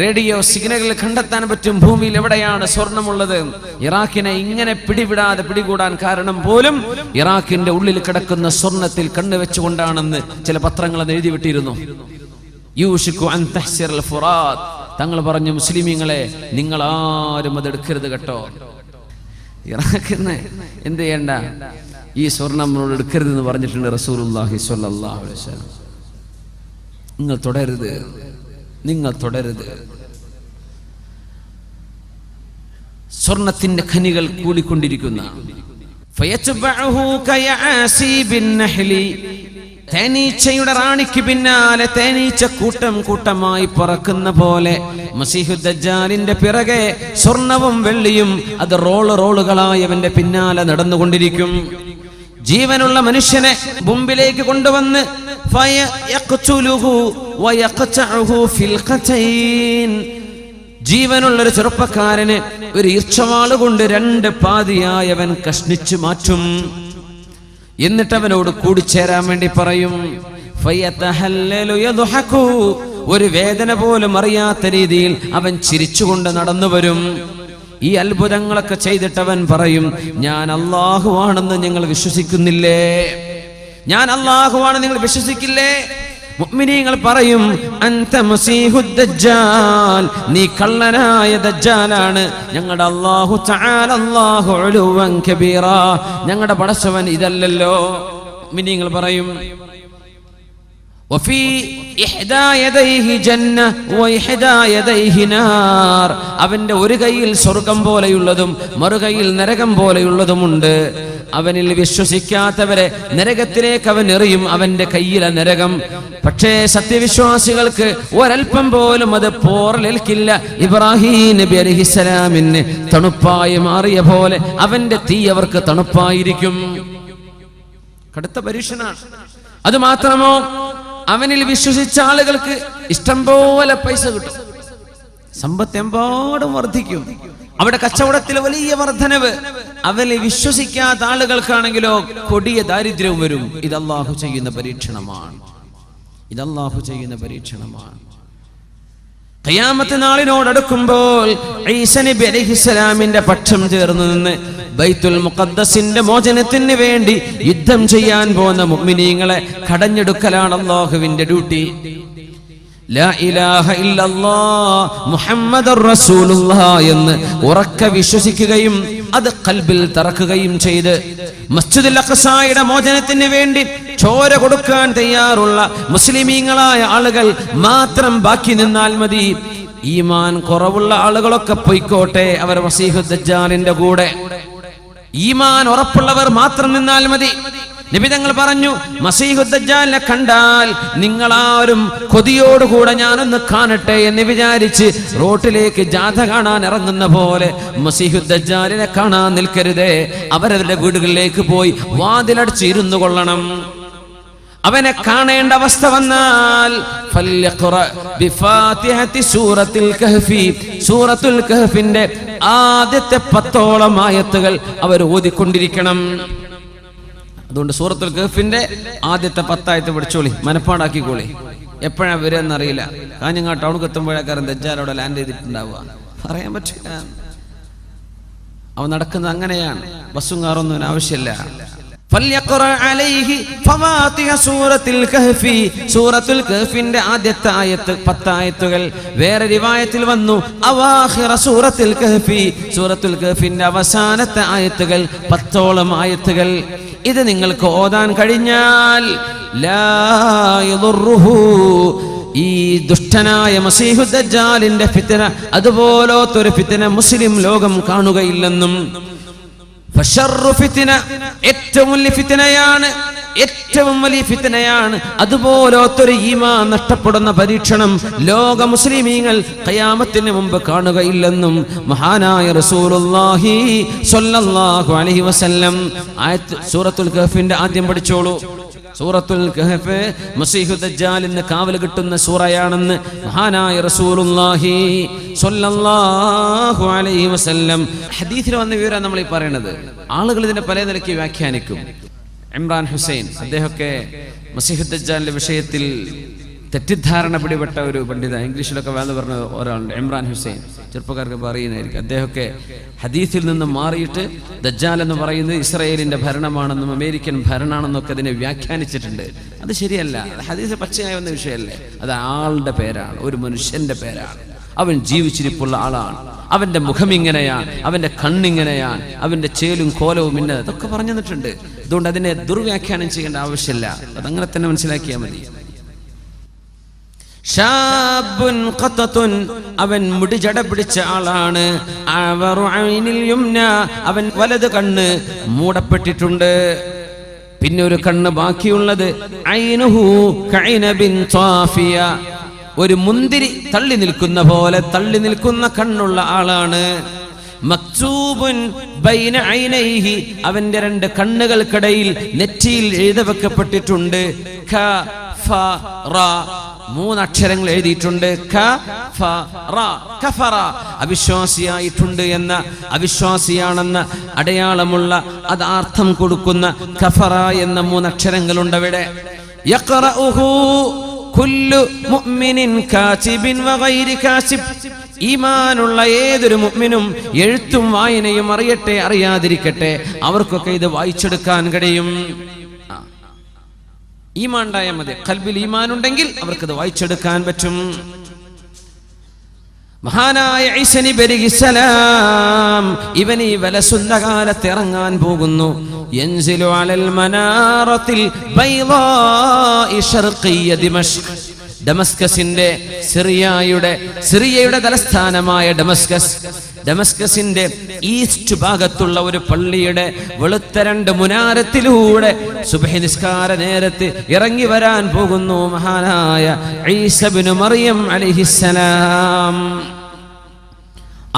Speaker 1: റേഡിയോ സിഗ്നലുകൾ കണ്ടെത്താൻ പറ്റും ഭൂമിയിൽ എവിടെയാണ് സ്വർണമുള്ളത്. ഇറാഖിനെ ഇങ്ങനെ പിടികൂടാൻ കാരണം പോലും ഇറാഖിന്റെ ഉള്ളിൽ കിടക്കുന്ന സ്വർണത്തിൽ കണ്ണുവെച്ചുകൊണ്ടാണെന്ന് ചില പത്രങ്ങൾ അത് എഴുതി വിട്ടിരുന്നു. യൂഷികു അൻ തഹ്സിറൽ ഫുറാത്. തങ്ങൾ പറഞ്ഞു, മുസ്ലിമീങ്ങളെ നിങ്ങൾ ആരും അതെടുക്കരുത് കേട്ടോ. ഇറാഖിന്ന് എന്ത് ചെയ്യണ്ട, ഈ സ്വർണം നമ്മളോട് എടുക്കരുതെന്ന് പറഞ്ഞിട്ടുണ്ട് റസൂലുള്ളാഹി സ്വല്ലല്ലാഹു അലൈഹി വസല്ലം. നിങ്ങൾ തുടരുത്, നിങ്ങൾ തുടരുത്. സ്വർണത്തിന്റെ ഖനികൾ കൂടിക്കൊണ്ടിരിക്കുന്ന തേനീച്ചയുടെ റാണിക്ക് പിന്നാലെ തേനീച്ച കൂട്ടം കൂട്ടമായി പറക്കുന്ന പോലെ മസീഹുദ് ദജ്ജാലിന്റെ പിറകെ സ്വർണവും വെള്ളിയും അത് റോളുകളായി അവന്റെ പിന്നാലെ നടന്നുകൊണ്ടിരിക്കും. ജീവനുള്ള മനുഷ്യനെ മുമ്പിലേക്ക് കൊണ്ടുവന്ന് ജീവനുള്ളൊരു ചെറുപ്പക്കാരന് ഒരു ഈർച്ചവാള് കൊണ്ട് 2 പാതിയായി അവൻ കഷ്ണിച്ചു മാറ്റും. എന്നിട്ട് അവനോട് കൂടിച്ചേരാൻ വേണ്ടി പറയും. ഒരു വേദന പോലും അറിയാത്ത രീതിയിൽ അവൻ ചിരിച്ചുകൊണ്ട് നടന്നു വരും. ഈ അത്ഭുതങ്ങളൊക്കെ ചെയ്തിട്ടവൻ പറയും, ഞാൻ അല്ലാഹുവാണെന്ന് നിങ്ങൾ വിശ്വസിക്കുന്നില്ലേ? ഞാൻ അല്ലാഹുവാണെന്ന് നിങ്ങൾ വിശ്വസിക്കില്ലേ? മുഅ്മിനീങ്ങൾ പറയും, അൻത മസീഹുദ് ദജ്ജാൽ, നീ കള്ളനായ ദജ്ജാലാണ്. ഞങ്ങളുടെ അല്ലാഹു തആല അല്ലാഹു ഉലുവൻ കബീറ, ഞങ്ങളുടെ പടച്ചവൻ ഇതല്ലല്ലോ. മുഅ്മിനീങ്ങൾ പറയും, വഫീ ഇഹ്ദാ യദൈഹി ജന്ന വഇഹ്ദാ യദൈഹി നാർ, അവന്റെ ഒരു കൈയിൽ സ്വർഗം പോലെയുള്ളതും മറുകൈയിൽ നരകം പോലെയുള്ളതുമുണ്ട്. അവനിൽ വിശ്വസിക്കാത്തവരെ നരകത്തിലേക്ക് അവൻ എറിയും, അവന്റെ കയ്യിലെ നരകം. പക്ഷേ സത്യവിശ്വാസികൾക്ക് ഒരൽപ്പം പോലും അത് പോറലേൽക്കില്ല. ഇബ്രാഹിം നബി അലൈഹിസ്സലാമിന് തണുപ്പായി മാറിയ പോലെ അവന്റെ തീ അവർക്ക് തണുപ്പായിരിക്കും. കടുത്ത പരീക്ഷണാണ്. അത് മാത്രമോ, അവനിൽ വിശ്വസിച്ച ആളുകൾക്ക് ഇഷ്ടം പോലെ പൈസ കിട്ടും, സമ്പത്ത് എമ്പാടും വർദ്ധിക്കും, അവിടെ കച്ചവടത്തിൽ വലിയ വർധനവ്. അവനെ വിശ്വസിക്കാത്ത ആളുകൾക്കാണെങ്കിലോ കൊടിയ ദാരിദ്ര്യവും വരും. ഇത് അല്ലാഹു ചെയ്യുന്ന പരീക്ഷണമാണ്. ഖിയാമത്ത് നാളിനോടടുക്കുമ്പോൾ ഈസാ നബി അലൈഹിസ്സലാമിന്റെ പക്ഷം ചേർന്ന് നിന്ന് ബൈത്തുൽ മുഖദ്ദസിന്റെ മോചനത്തിന് വേണ്ടി യുദ്ധം ചെയ്യാൻ പോകുന്ന മുഅ്മിനീങ്ങളെ കടഞ്ഞെടുക്കലാണ് അല്ലാഹുവിന്റെ ഡ്യൂട്ടി. ലാ ഇലാഹ ഇല്ലല്ലാഹ് മുഹമ്മദുർ റസൂലുള്ളാഹ് എന്ന് ഉറക്കെ വിശ്വസിക്കുകയും അത് ഖൽബിൽ തറക്കുകയും ചെയ്ത് മസ്ജിദുൽ അഖ്സായുടെ മോചനത്തിന് വേണ്ടി ചോര കൊടുക്കാൻ തയ്യാറുള്ള മുസ്ലിമീങ്ങളായ ആളുകൾ മാത്രം ബാക്കി നിന്നാൽ മതി. ഈമാൻ കുറവുള്ള ആളുകളൊക്കെ പൊയ്ക്കോട്ടെ, അവർ മസീഹുദ് ദജ്ജാലിന്റെ കൂടെ. ഈമാൻ ഉറപ്പുള്ളവർ മാത്രം നിന്നാൽ മതി. നബി തങ്ങൾ പറഞ്ഞു, മസീഹുദ് ദജ്ജാലിനെ കണ്ടാൽ നിങ്ങളാരും കൊതിയോടുകൂടെ ഞാനൊന്ന് കാണട്ടെ എന്ന് വിചാരിച്ച് റോട്ടിലേക്ക് ജാഥ കാണാൻ ഇറങ്ങുന്ന പോലെ മസീഹുദ് ദജ്ജാലിനെ കാണാൻ നിൽക്കരുതേ. അവരവരുടെ വീടുകളിലേക്ക് പോയി വാതിലടച്ച് ഇരുന്നു കൊള്ളണം. അവനെ കാണേണ്ട അവസ്ഥ വന്നാൽ സൂറത്തുൽ കഹ്ഫിന്റെ ആദ്യത്തെ 10ഓളം ആയത്തുകൾ അവർ ഓതിക്കൊണ്ടിരിക്കണം. അതുകൊണ്ട് സൂറത്തുൽ കഹ്ഫിന്റെ ആദ്യത്തെ 10 ആയത്ത് പഠിച്ചോളി, മനപ്പാടാക്കിക്കോളി. എപ്പോഴാ വരെന്നറിയില്ല. കാഞ്ഞങ്ങാട് ടൗണിൽ എത്തുമ്പോഴേക്കാരൻ ദജ്ജാൽ ലാൻഡ് ചെയ്തിട്ടുണ്ടാവുക, പറയാൻ പറ്റില്ല. അവൻ നടക്കുന്നത് അങ്ങനെയാണ്. ബസ്സും കാറൊന്നും ആവശ്യമില്ല. സൂറത്തുൽ കഹ്ഫിന്റെ ആദ്യത്തെ ആയത്ത് 10 ആയത്തുകൾ. വേറെ റിവായത്തിൽ വന്നു അവാഖിറ സൂറത്തുൽ കഹ്ഫി, സൂറത്തുൽ കഹ്ഫിന്റെ അവസാനത്തെ ആയത്തുകൾ 10ഓളം ആയത്തുകൾ. ഇത് നിങ്ങൾക്ക് ഓതാൻ കഴിഞ്ഞാൽ ലാ യദുറുഹു, ഈ ദുഷ്ടനായ മസീഹുദ് ദജ്ജാലിന്റെ ഫിത്ന, അതുപോലത്തൊരു ഫിത്ന മുസ്ലിം ലോകം കാണുകയില്ലെന്നും, ഏറ്റവും വലിയ ഫിത്നയാണ്, ഏറ്റവും വലിയ ഫിത്നയാണ് അതുപോലത്തൊരു ഈമാൻ നഷ്ടപ്പെടുന്ന പരീക്ഷണം ലോക മുസ്ലിമീങ്ങൾ ഖിയാമത്തിന് മുമ്പ് കാണുകയില്ലെന്നും മഹാനായ റസൂലുള്ളാഹി സ്വല്ലല്ലാഹു അലൈഹി വസല്ലം ആയത്ത് സൂറത്തുൽ കഹ്ഫിന്റെ ആദ്യം പഠിച്ചോളൂ. സൂറത്തുൽ കഹ്ഫ് മസീഹുദ് ദജ്ജാലിന് കാവൽ കിട്ടുന്ന സൂറയാണെന്ന് മഹാനായ റസൂലുള്ളാഹി സ്വല്ലല്ലാഹു അലൈഹി വസല്ലം ഹദീസിൽ വന്ന വിവരം നമ്മൾ ഈ പറയുന്നത്. ആളുകൾ ഇതിനെ പല നിലയ്ക്ക് വ്യാഖ്യാനിക്കും. ഇമ്രാൻ ഹുസൈൻ, അദ്ദേഹമൊക്കെ മസീഹുദ് ദജ്ജാലിന്റെ വിഷയത്തിൽ തെറ്റിദ്ധാരണ പിടിപെട്ട ഒരു പണ്ഡിത, ഇംഗ്ലീഷിലൊക്കെ വേണ്ട പറഞ്ഞ ഒരാളുണ്ട്, ഇമ്രാൻ ഹുസൈൻ. ചെറുപ്പക്കാർക്ക് പറയുന്നതായിരിക്കും. അദ്ദേഹമൊക്കെ ഹദീസിൽ നിന്ന് മാറിയിട്ട് ദജ്ജാൽ എന്ന് പറയുന്നത് ഇസ്രായേലിന്റെ ഭരണമാണെന്നും അമേരിക്കൻ ഭരണമാണെന്നൊക്കെ അതിനെ വ്യാഖ്യാനിച്ചിട്ടുണ്ട്. അത് ശരിയല്ല. ഹദീസ് പച്ചയായ വന്ന വിഷയമല്ലേ. അത് ആളുടെ പേരാണ്, ഒരു മനുഷ്യന്റെ പേരാണ്. അവൻ ജീവിച്ചിരിപ്പുള്ള ആളാണ്. അവന്റെ മുഖം ഇങ്ങനെയാണ്, അവന്റെ കണ്ണിങ്ങനെയാണ്, അവന്റെ ചേലും കോലവും ഇന്ന, അതൊക്കെ പറഞ്ഞു തന്നിട്ടുണ്ട്. അതുകൊണ്ട് അതിനെ ദുർവ്യാഖ്യാനം ചെയ്യേണ്ട ആവശ്യമില്ല. അതങ്ങനെ തന്നെ മനസ്സിലാക്കിയാൽ മതി. ഷാബുൻ ഖത്തത്തുൻ, അവൻ മുടി ജട പിടിച്ച ആളാണ്. അവൻ വലത് കണ്ണ് മൂടപ്പെട്ടിട്ടുണ്ട്. പിന്നെ ഒരു കണ്ണ് ബാക്കിയുള്ളത് ഐനുഹു കൈനബിൻ ത്വാഫിയ, ഒരു മുന്തിരി തള്ളി നിൽക്കുന്ന പോലെ തള്ളി നിൽക്കുന്ന കണ്ണുള്ള ആളാണ്. മക്തൂബുൻ ബൈന ഐനൈഹി, അവന്റെ രണ്ട് കണ്ണുകൾക്കിടയിൽ നെറ്റിയിൽ എഴുതി വെക്കപ്പെട്ടിട്ടുണ്ട് ഖ ഫ റ, മൂന്നക്ഷരങ്ങൾ എഴുതിയിട്ടുണ്ട് ഖ ഫ റ, കഫറ, അവിശ്വാസിയായിട്ടുണ്ട് എന്ന, അവിശ്വാസിയാണെന്ന അടയാളമുള്ള അത് അർത്ഥം കൊടുക്കുന്ന കഫറ എന്ന മൂന്നക്ഷരങ്ങളുണ്ട് അവിടെ. യഖറഉഹു കുല്ലു മുഅ്മിനിൻ കാതിബിൻ വഗൈരി കാതിബ്, ഈമാനുള്ള ഏതൊരു മുഅ്മിനും എഴുത്തും വായനയും അറിയട്ടെ അറിയാതിരിക്കട്ടെ അവർക്കൊക്കെ ഇത് വായിച്ചെടുക്കാൻ കഴിയും. ഈമാൻ ഉണ്ടായാൽ മതി, ഖൽബിൽ ഈമാൻ ഉണ്ടെങ്കിൽ അവർക്കത് വായിച്ചെടുക്കാൻ പറ്റും. മഹാനായ ഈസാ നബി അലൈഹിസ്സലാം ഇവൻ ഈ വലസുന്ന കാലത്ത് ഇറങ്ങാൻ പോകുന്നു. യൻസിലു അലൽ മനാറത്തിൽ ബൈളാഇ ശർഖിയ ദിമഷ്ക്, ഡമസ്കസിന്റെ സിറിയയുടെ തലസ്ഥാനമായ ഡമസ്കസിന്റെ ഈസ്റ്റ് ഭാഗത്തുള്ള ഒരു പള്ളിയുടെ വെളുത്ത രണ്ട് മുനാരത്തിലൂടെ സുബ്ഹി നിസ്കാര നേരത്ത് ഇറങ്ങി വരാൻ പോകുന്നു മഹാനായ ഈസാ ഇബ്നു മറിയം അലൈഹിസ്സലാം.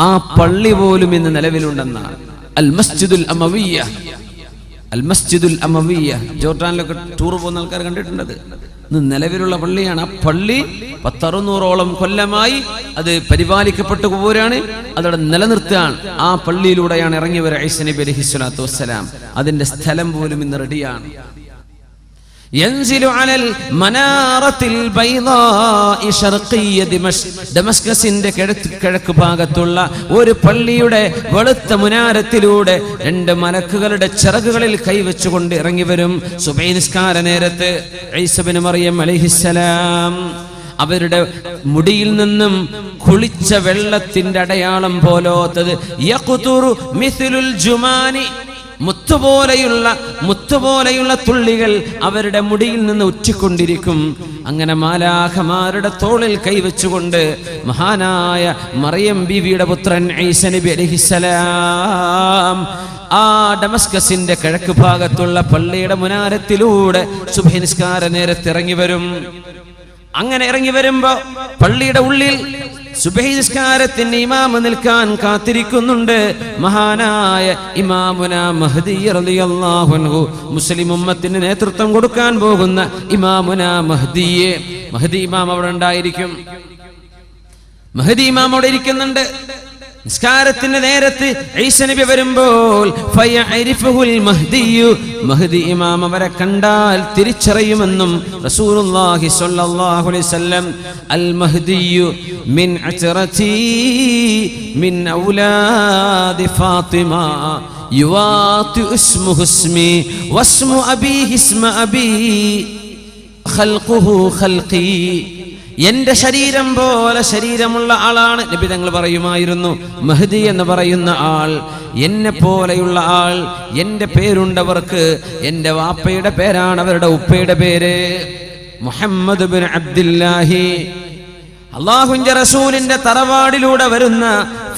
Speaker 1: ആ പള്ളി പോലും ഇന്ന് നിലവിലുണ്ടെന്നാണ്. അൽ മസ്ജിദുൽ അമവിയ്യ, അൽ മസ്ജിദുൽ അമവിയ്യ, ജോർഡാനിലൊക്കെ ടൂർ പോകുന്ന ആൾക്കാർ കണ്ടിട്ടുണ്ടത്. ഇന്ന് നിലവിലുള്ള പള്ളിയാണ്. ആ പള്ളി 100-600ഓളം കൊല്ലമായി അത് പരിപാലിക്കപ്പെട്ടു പോരാണ്, അതവിടെ നിലനിർത്തുകയാണ്. ആ പള്ളിയിലൂടെയാണ് ഇറങ്ങി വരിക ഈസാ നബി അലൈഹിസ്സലാത്തു വസ്സലാം. അതിന്റെ സ്ഥലം പോലും ഇന്ന് റെഡിയാണ്. യൻസിലു അലൽ മനാറത്തിൽ ബൈളാഇ ശർഖിയ ദിമഷ്ക്, ഡമസ്കസിന്റെ കിഴക്ക് ഭാഗത്തുള്ള ഒരു പള്ളിയുടെ വെളുത്ത മുനാരത്തിലൂടെ രണ്ട് മലക്കുകളുടെ ചിറകുകളിൽ കൈവച്ചുകൊണ്ട് ഇറങ്ങി വരും സുബഹി നിസ്കാര നേരത്ത്. ഈസാ ഇബ്നു മറിയം അലൈഹിസ്സലാം അവരുടെ മുടിയിൽ നിന്നും കുളിച്ച വെള്ളത്തിന്റെ അടയാളം പോലോത്തത് യഖ്തുറു മിസ്ലുൽ ജുമാനി, മുത്തുപോലെയുള്ള തുള്ളികൾ അവരുടെ മുടിയിൽ നിന്ന് ഉറ്റിക്കൊണ്ടിരിക്കും. അങ്ങനെ മാലാഖമാരുടെ തോളിൽ കൈവച്ചുകൊണ്ട് മഹാനായ മറിയം ബീവിയുടെ പുത്രൻ ഈസാ നബി അലൈഹിസ്സലാം ആ ഡമസ്കസിന്റെ കിഴക്ക് ഭാഗത്തുള്ള പള്ളിയുടെ മുനാരത്തിലൂടെ സുബ്ഹി നിസ്കാര നേരത്ത് ഇറങ്ങി വരും. അങ്ങനെ ഇറങ്ങി വരുമ്പോ പള്ളിയുടെ ഉള്ളിൽ സുബ്ഹി നിസ്കാരത്തിന് ഇമാം നിൽക്കാൻ കാത്തിരിക്കുന്നുണ്ട് മഹാനായ ഇമാമുനാ മഹ്ദി റളിയല്ലാഹു അൻഹു. മുസ്ലിം ഉമ്മത്തിന് നേതൃത്വം കൊടുക്കാൻ പോകുന്ന ഇമാമുനാ മഹ്ദിയെ, മഹ്ദി ഇമാം അവിടെ ഉണ്ടായിരിക്കും. മഹ്ദി ഇമാം അവിടെ ഇരിക്കുന്നുണ്ട്. നിസ്കാരത്തിന്റെ നേരത്ത് ഈസാ നബി വരുമ്പോൾ ഫയഅരിഫുൽ മഹ്ദിയു, മഹ്ദി ഇമാം അവരെ കണ്ടാൽ തിരിച്ചറിയുമെന്നും റസൂലുള്ളാഹി സ്വല്ലല്ലാഹു അലൈഹി വസല്ലം അൽ മഹ്ദിയു മിൻ അത്റതി മിൻ ഔലാദി ഫാത്തിമ യുവാതി ഇസ്മുഹു ഇസ്മി വസ്മു അബീഹി ഇസ്മ അബീ ഖൽഖുഹു ഖൽഖി, എന്റെ ശരീരം പോലെ ശരീരമുള്ള ആളാണ്. നബി തങ്ങൾ പറയുമായിരുന്നു, മഹ്ദി എന്ന് പറയുന്ന ആൾ എന്നെ പോലെയുള്ള ആൾ. എന്റെ പേരുണ്ടവർക്ക് എന്റെ വാപ്പയുടെ പേരാണ് അവരുടെ ഉപ്പയുടെ പേര്, മുഹമ്മദ് ബിൻ അബ്ദുല്ലാഹി. അല്ലാഹുവിന്റെ റസൂലിന്റെ തറവാടിലൂടെ വരുന്ന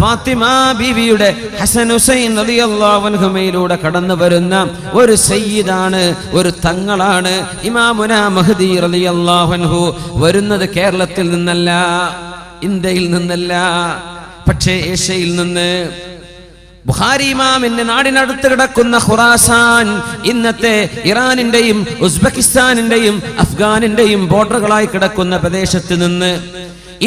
Speaker 1: ഫാത്തിമ ബീവിയുടെ ഹസൻ ഹുസൈൻ റളിയല്ലാഹു അൻഹുമയിലൂടെ കടന്നു വരുന്ന ഒരു സയ്യിദാണ്, ഒരു തങ്ങളാണ് ഇമാമുനാ മഹ്ദി റളിയല്ലാഹു അൻഹു. വരുന്നത് കേരളത്തിൽ നിന്നല്ല, ഇന്ത്യയിൽ നിന്നല്ല, പക്ഷേ ഏഷ്യയിൽ നിന്ന്. ബുഖാരി ഇമാമിന്റെ നാടിനടുത്ത് കിടക്കുന്ന ഖുറാസാൻ, ഇന്നത്തെ ഇറാനിന്റെയും ഉസ്ബെക്കിസ്ഥാനിന്റെയും അഫ്ഗാനിന്റെയും ബോർഡറുകളായി കിടക്കുന്ന പ്രദേശത്ത് നിന്ന്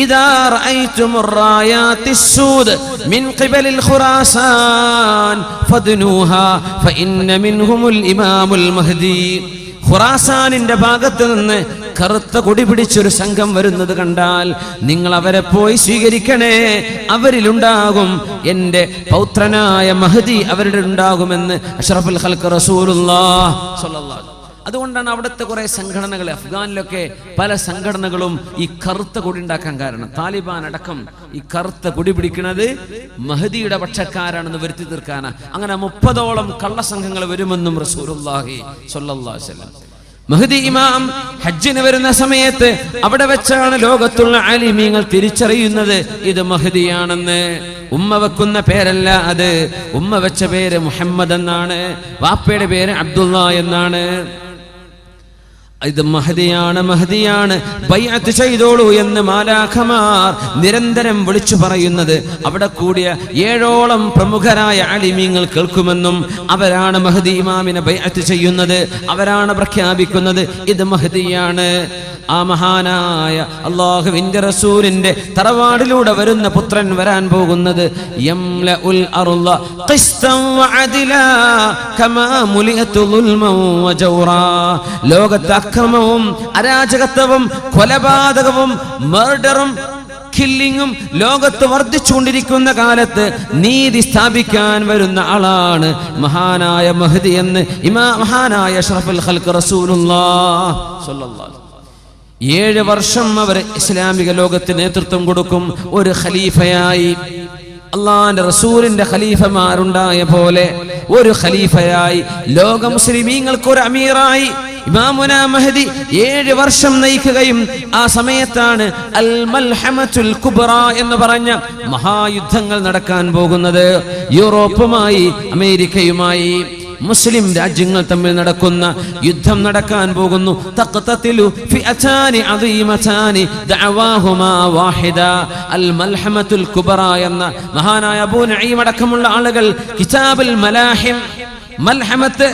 Speaker 1: ഇദാ റഅയ്തുമുർ റായാത്തിസ്സൂദ് മിൻ ഖിബലിൽ ഖുറാസാൻ ഫദ്നൂഹാ ഫഇന്ന മിൻഹുമുൽ ഇമാമുൽ മഹ്ദി. ഖുറാസാനിന്റെ ഭാഗത്ത് നിന്ന് കറുത്ത കൊടി പിടിച്ചൊരു സംഘം വരുന്നത് കണ്ടാൽ നിങ്ങൾ അവരെ പോയി സ്വീകരിക്കണേ, അവരിലുണ്ടാകും എന്റെ പൗത്രനായ മഹ്ദി, അവരുടെ ഉണ്ടാകുമെന്ന് അഷ്റഫുൽ ഖൽഖ് റസൂലുള്ളാഹ് സ്വല്ലല്ലാഹു അലൈഹി. അതുകൊണ്ടാണ് അവിടുത്തെ കുറെ സംഘടനകൾ, അഫ്ഗാനിലൊക്കെ പല സംഘടനകളും ഈ കറുത്ത കൊടി ഉണ്ടാക്കാൻ കാരണം. താലിബാൻ അടക്കം ഈ കറുത്ത കൊടി പിടിക്കുന്നത് മഹ്ദിയുടെ പക്ഷക്കാരാണെന്ന് വരുത്തി തീർക്കാനാ. അങ്ങനെ 30ഓളം കള്ളസംഘങ്ങൾ വരുമെന്നും റസൂലുള്ളാഹി സ്വല്ലല്ലാഹു അലൈഹി വസല്ലം. മഹ്ദി ഇമാം ഹജ്ജിന് വരുന്ന സമയത്ത് അവിടെ വെച്ചാണ് ലോകത്തുള്ള ആലിമീങ്ങൾ തിരിച്ചറിയുന്നത് ഇത് മഹ്ദിയാണെന്ന്. ഉമ്മ വെക്കുന്ന പേരല്ല അത്. ഉമ്മ വെച്ച പേര് മുഹമ്മദ് എന്നാണ്, വാപ്പയുടെ പേര് അബ്ദുള്ള എന്നാണ്. ഇത് മഹദിയാണ്, മഹദിയാണ്, ബൈഅത്ത് ചെയ്തോളൂ എന്ന് മാലാഖമാർ നിരന്തരം വിളിച്ചു പറയുന്നത് അവിടെ കൂടിയ 7ഓളം പ്രമുഖരായ ആലിമീങ്ങൾ കേൾക്കുമെന്നും അവരാണ് മഹദി ഇമാമിനെ ബൈഅത്ത് ചെയ്യുന്നത്, അവരാണ് പ്രഖ്യാപിക്കുന്നത് ഇത് മഹദിയാണ്. ആ മഹാനായ അല്ലാഹുവിന്റെ റസൂലിന്റെ തറവാടിലൂടെ വരുന്ന പുത്രൻ വരാൻ പോകുന്നത് യംലഉൽ അർള ഖിസ്തൻ വഅദിലാ കമാ മുലിഅതു ദുൽമൻ വജൗറാ. ലോകത്തെ അക്രമവും അരാജകത്വവും കൊലപാതകവും മർഡറും കില്ലിങ്ങും ലോകത്ത് വർദ്ധിച്ചുകൊണ്ടിരിക്കുന്ന കാലത്ത് നീതി സ്ഥാപിക്കാൻ വരുന്ന ആളാണ് മഹാനായ മഹ്ദി എന്ന് മഹാനായ അഷ്റഫുൽ ഖൽഖ് റസൂലുള്ളാഹി സ്വല്ലല്ലാഹു അലൈഹി വസല്ലം. 7 വർഷം അവർ ഇസ്ലാമിക ലോകത്ത് നേതൃത്വം കൊടുക്കും. ഒരു ഖലീഫയായി, അള്ളാന്റെ റസൂലിന്റെ ഖലീഫമാരുണ്ടായ പോലെ ഒരു ഖലീഫയായി, ലോക മുസ്ലിമീങ്ങൾക്ക് ഒരു അമീറായി ഇമാമുന മഹദി 7 വർഷം നയിക്കുകയും ആ സമയത്താണ് അൽ മൽഹമത്തുൽ കുബ്ര എന്ന് പറഞ്ഞ മഹായുദ്ധങ്ങൾ നടക്കാൻ പോകുന്നത്. യൂറോപ്പുമായി അമേരിക്കയുമായി മുസ്ലിം രാജ്യങ്ങൾ തമ്മിൽ നടക്കുന്ന യുദ്ധം നടക്കാൻ പോകുന്നു. തഖ്തതിലു ഫിഅതാനി അദീമതാനി ദഅവാഹുമാ വാഹിദ. അൽ മൽഹമത്തുൽ കുബ്ര എന്ന മഹാനായ അബൂ നഈം അടക്കമുള്ള ആളുകൾ കിതാബുൽ മലാഹിം, മൽഹമത്ത്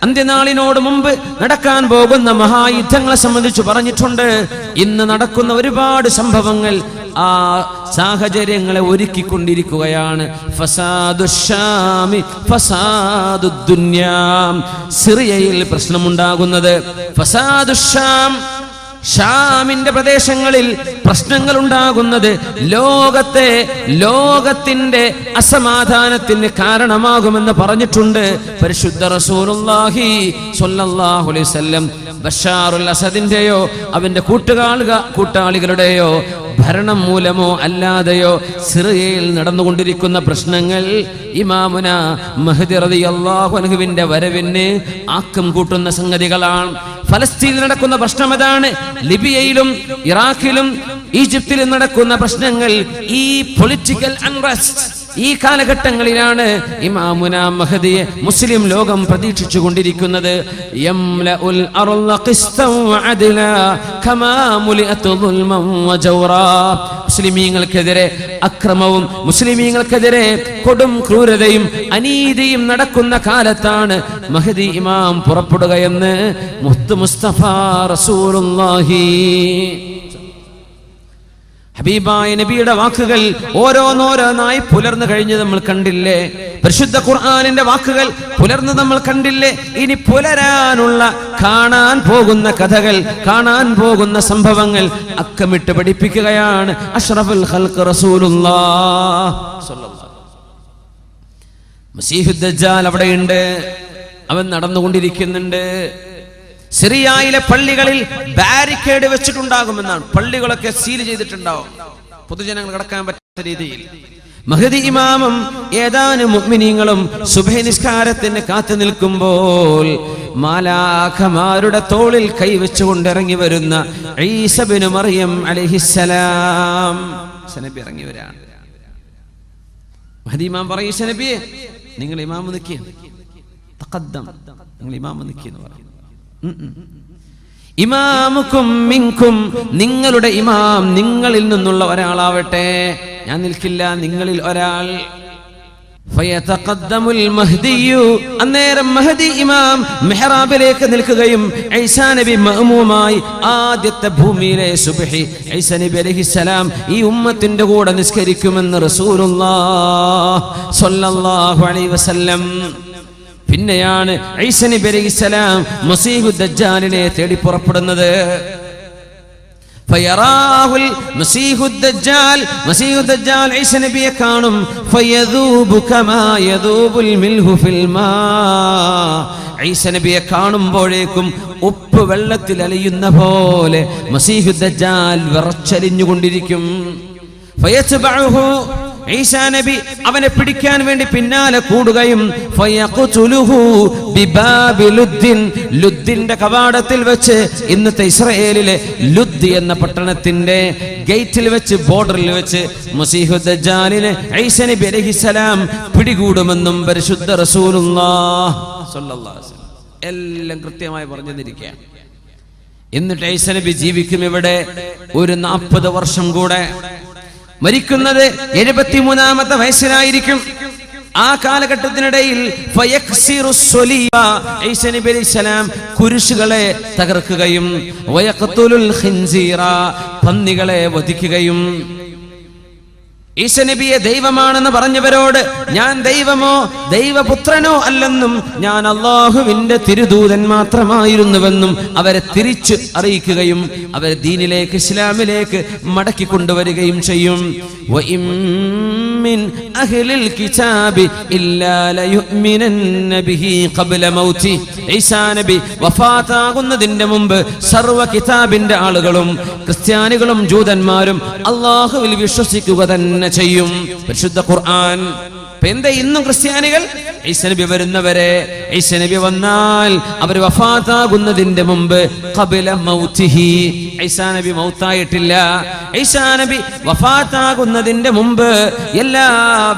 Speaker 1: അന്ത്യനാളിനോട് മുമ്പ് നടക്കാൻ പോകുന്ന മഹായുദ്ധങ്ങളെ സംബന്ധിച്ച് പറഞ്ഞിട്ടുണ്ട്. ഇന്ന് നടക്കുന്ന ഒരുപാട് സംഭവങ്ങൾ ആ സാഹചര്യങ്ങളെ ഒരുക്കിക്കൊണ്ടിരിക്കുകയാണ്. ഫസാദുശ്ശാമി ഫസാദുദ്ദുന്യാ. സിറിയയിൽ പ്രശ്നമുണ്ടാകുന്നത് ഫസാദുശ്ശാം, ഷാമിന്റെ പ്രദേശങ്ങളിൽ പ്രശ്നങ്ങൾ ഉണ്ടാകുന്നത് ലോകത്തിന്റെ അസമാധാനത്തിന് കാരണമാകുമെന്ന് പറഞ്ഞിട്ടുണ്ട് പരിശുദ്ധ റസൂലുള്ളാഹി സ്വല്ലല്ലാഹു അലൈഹി വസല്ലം. ബഷാറുൽ അസദിന്റെയോ അവന്റെ കൂട്ടാളികളുടെയോ ഭരണം മൂലമോ അല്ലാതെയോ സിറിയയിൽ നടന്നുകൊണ്ടിരിക്കുന്ന പ്രശ്നങ്ങൾ ഇമാമുന മഹ്ദി റളിയല്ലാഹു അൻഹുവിന്റെ വരവിന് ആക്കം കൂട്ടുന്ന സംഗതികളാണ്. ഫലസ്തീനിൽ നടക്കുന്ന പ്രശ്നം അതാണ്. ലിബിയയിലും ഇറാഖിലും ഈജിപ്തിലും നടക്കുന്ന പ്രശ്നങ്ങൾ, ഈ പൊളിറ്റിക്കൽ അൺറസ്റ്റ്, ഈ കാലഘട്ടങ്ങളിലാണ് ഇമാമുന മഹദിയെ മുസ്ലിം ലോകം പ്രതീക്ഷിച്ചു കൊണ്ടിരിക്കുന്നത്. യംലഉൽ അർള ഖിസ്തൻ വഅദ്ലാ കമാ മുലിഅതു ദുൽമൻ വജൗറാ. മുസ്ലിമീങ്ങൾക്കെതിരെ അക്രമവും മുസ്ലിമീങ്ങൾക്കെതിരെ കൊടും ക്രൂരതയും അനീതിയും നടക്കുന്ന കാലത്താണ് മഹദി ഇമാം പുറപ്പെടുകയെന്ന് മുഹമ്മദ് മുസ്തഫ റസൂലുള്ളാഹി. ഹബീബായ നബിയുടെ വാക്കുകൾ ഓരോന്നോരോന്നായി പുലർന്നു കഴിഞ്ഞ് നമ്മൾ കണ്ടില്ലേ? പരിശുദ്ധ ഖുർആനിന്റെ വാക്കുകൾ പുലർന്ന് നമ്മൾ കണ്ടില്ലേ? ഇനി പുലരാനുള്ള, കാണാൻ പോകുന്ന കഥകൾ, കാണാൻ പോകുന്ന സംഭവങ്ങൾ അക്കമിട്ട് പഠിപ്പിക്കുകയാണ് അഷ്റഫുൽ ഖൽഖ് റസൂലുള്ളാഹി സ്വല്ലല്ലാഹു അലൈഹി വസല്ലം. മസീഹുദ് ദജ്ജാൽ അവിടെയുണ്ട്, അവൻ നടന്നുകൊണ്ടിരിക്കുന്നുണ്ട്. സിറിയയിലെ പള്ളികളിൽ ബാരിക്കേഡ് വെച്ചിട്ടുണ്ടാകുമെന്നാണ്. പള്ളികളൊക്കെ സീൽ ചെയ്തിട്ടുണ്ടാവും, പൊതുജനങ്ങൾ കടക്കാൻ പറ്റുന്ന രീതിയിൽ. മഹദി ഇമാമും ഏതാനും മുഅ്മിനീങ്ങളും സുബ്ഹി നിസ്കാരത്തിന് കാത്തു നിൽക്കുമ്പോൾ മാലാഖമാരുടെ തോളിൽ കൈവച്ചുകൊണ്ട് ഇറങ്ങി വരുന്ന ഈസ ഇബ്നു മറിയം അലൈഹിസ്സലാം നബി ഇറങ്ങി വരാണ്. മഹദി ഇമാം പറയും, ഈസ നബിയെ നിങ്ങൾ ഇമാമ് നിൽക്കുക, തഖദ്ദം, നിങ്ങൾ ഇമാമ് നിൽക്കുന്നു പറയും. ഇമാമുക്കും മിൻകും, നിങ്ങളുടെ ഇമാം നിങ്ങളിൽ നിന്നുള്ള ഒരാളാവട്ടെ, ഞാൻ നിൽക്കില്ല, നിങ്ങളിൽ ഒരാൾ. ഫയതഖദ്ദമുൽ മഹ്ദിയു, അന്നേരം മഹദി ഇമാം മിഹ്റാബിലേക്ക് നിൽക്കുകയും ഈസാ നബി മഅ്മൂമായി ആദ്യത്തെ ഭൂമിയിലെ സുബ്ഹി ഈസാ നബി അലൈഹിസ്സലാം ഈ ഉമ്മത്തിന്റെ കൂടെ നിസ്കരിക്കുമെന്ന് റസൂലുള്ളാഹി സ്വല്ലല്ലാഹു അലൈഹി വസല്ലം. പിന്നെയാണ് ഈസാ നബി അലൈഹിസ്സലാം മസീഹുദ് ദജ്ജാലിനെ തേടി പുറപ്പെടുന്നത്. ഫയറാഹുൽ മസീഹുദ് ദജ്ജാൽ, മസീഹുദ് ദജ്ജാൽ ഈസാ നബിയെ കാണും. ഫയദൂബു കമാ യദൂബുൽ മിൽഹു ഫിൽ മാ, ഈസാ നബിയെ കാണുമ്പോഴേക്കും ഉപ്പ് വെള്ളത്തിൽ അലിയുന്ന പോലെ മസീഹുദ് ദജ്ജാൽ വിറച്ചലിഞ്ഞുകൊണ്ടിരിക്കും. ഫയത്ബഉഹു, ഈസാ നബി അവനെ പിടിക്കാൻ വേണ്ടി പിന്നാലെ കൂടുകയും ഫയഖ്തുലുഹു ബിബാബി ലുദ്ദിന്റെ കവാടത്തിൽ വെച്ച്, ഇന്നത്തെ ഇസ്രായേലിലെ ലുദ് എന്ന പട്ടണത്തിന്റെ ഗേറ്റിൽ വെച്ച്, ബോർഡറിൽ വെച്ച് മസീഹു ദജ്ജാലിനെ ഈസാ നബി അലൈഹിസ്സലാം പിടികൂടുമെന്നും പരിശുദ്ധ റസൂലുള്ളാഹി സ്വല്ലല്ലാഹു അലൈഹി വസല്ലം എല്ലാം കൃത്യമായി പറഞ്ഞു തന്നിരിക്കുകയാണ്. എന്നിട്ട് ഈസാ നബി ജീവിക്കും ഇവിടെ ഒരു 40 വർഷം കൂടെ. മരിക്കുന്നത് 73-ാമത്തെ വയസ്സിലായിരിക്കും. ആ കാലഘട്ടത്തിനിടയിൽ ഈസാ നബി അലൈഹിസ്സലാം കുരിശുകളെ തകർക്കുകയും വയഖ്തുലുൽ ഖിൻസീറ പന്നികളെ വധിക്കുകയും, ഈസാ നബിയെ ദൈവമാണെന്ന് പറഞ്ഞവരോട് ഞാൻ ദൈവമോ ദൈവപുത്രനോ അല്ലെന്നും ഞാൻ അല്ലാഹുവിന്റെ തിരുദൂതൻ മാത്രമായിരുന്നുവെന്നും അവരെ തിരിച്ചു അറിയിക്കുകയും അവരെ ദീനിലേക്ക്, ഇസ്ലാമിലേക്ക് മടക്കി കൊണ്ടുവരികയും ചെയ്യും. ഈസാ നബി വഫാത്താകുന്നതിന്റെ മുമ്പ് സർവ്വ കിതാബിന്റെ ആളുകളും ക്രിസ്ത്യാനികളും ജൂതന്മാരും അല്ലാഹുവിൽ വിശ്വസിക്കുക തന്നെ ചെയ്യും. പരിശുദ്ധ ഖുർആൻ. എന്താ ഇന്നും ക്രിസ്ത്യാനികൾ ഈസാ നബി വരുന്നവരെ, ഈസാ നബി വന്നാൽ അവർ വഫാത്താകുന്നതിന്റെ മുമ്പ് ഖബല മൗതിഹി, ഈസാ നബി മൗത്തായിട്ടില്ല. ഈസാ നബി വഫാത്താകുന്നതിന്റെ മുമ്പ് എല്ലാ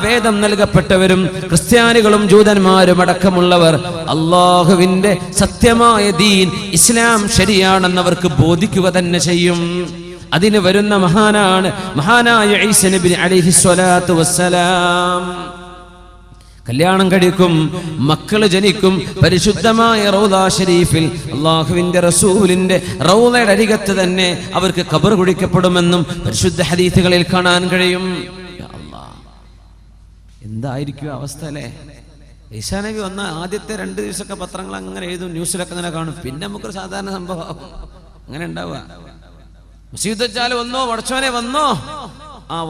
Speaker 1: വേദം നൽകപ്പെട്ടവരും ക്രിസ്ത്യാനികളും ജൂതന്മാരും അടക്കമുള്ളവർ അല്ലാഹുവിന്റെ സത്യമായ ദീൻ ഇസ്ലാം ശരിയാണെന്നവർക്ക് ബോധിക്കുക തന്നെ ചെയ്യും. അതിന് വരുന്ന മഹാനായ ഈസാ നബി അലൈഹിസ്സലാത്തു വസ്സലാം. കല്യാണം കഴിക്കും, മക്കള് ജനിക്കും. പരിശുദ്ധമായ റൗള ഷരീഫിൽ അല്ലാഹുവിന്റെ റസൂലിന്റെ റൗളയുടെ അരികത്ത് തന്നെ അവർക്ക് ഖബർ കുഴിക്കപ്പെടുമെന്നും പരിശുദ്ധ ഹദീസുകളിൽ കാണാൻ കഴിയും. യാ അല്ലാഹ്, എന്തായിരിക്കും അവസ്ഥ അല്ലേ? ഈസാ നബി വന്ന ആദ്യത്തെ 2 ദിവസമൊക്കെ പത്രങ്ങൾ അങ്ങനെ എഴുതും, ന്യൂസിലൊക്കെ അങ്ങനെ കാണും. പിന്നെ നമുക്കൊരു സാധാരണ സംഭവം അങ്ങനെ ഉണ്ടാവുക. മസീഹ് ദജ്ജാൽ വന്നോ, പടച്ചോനെ വന്നോ,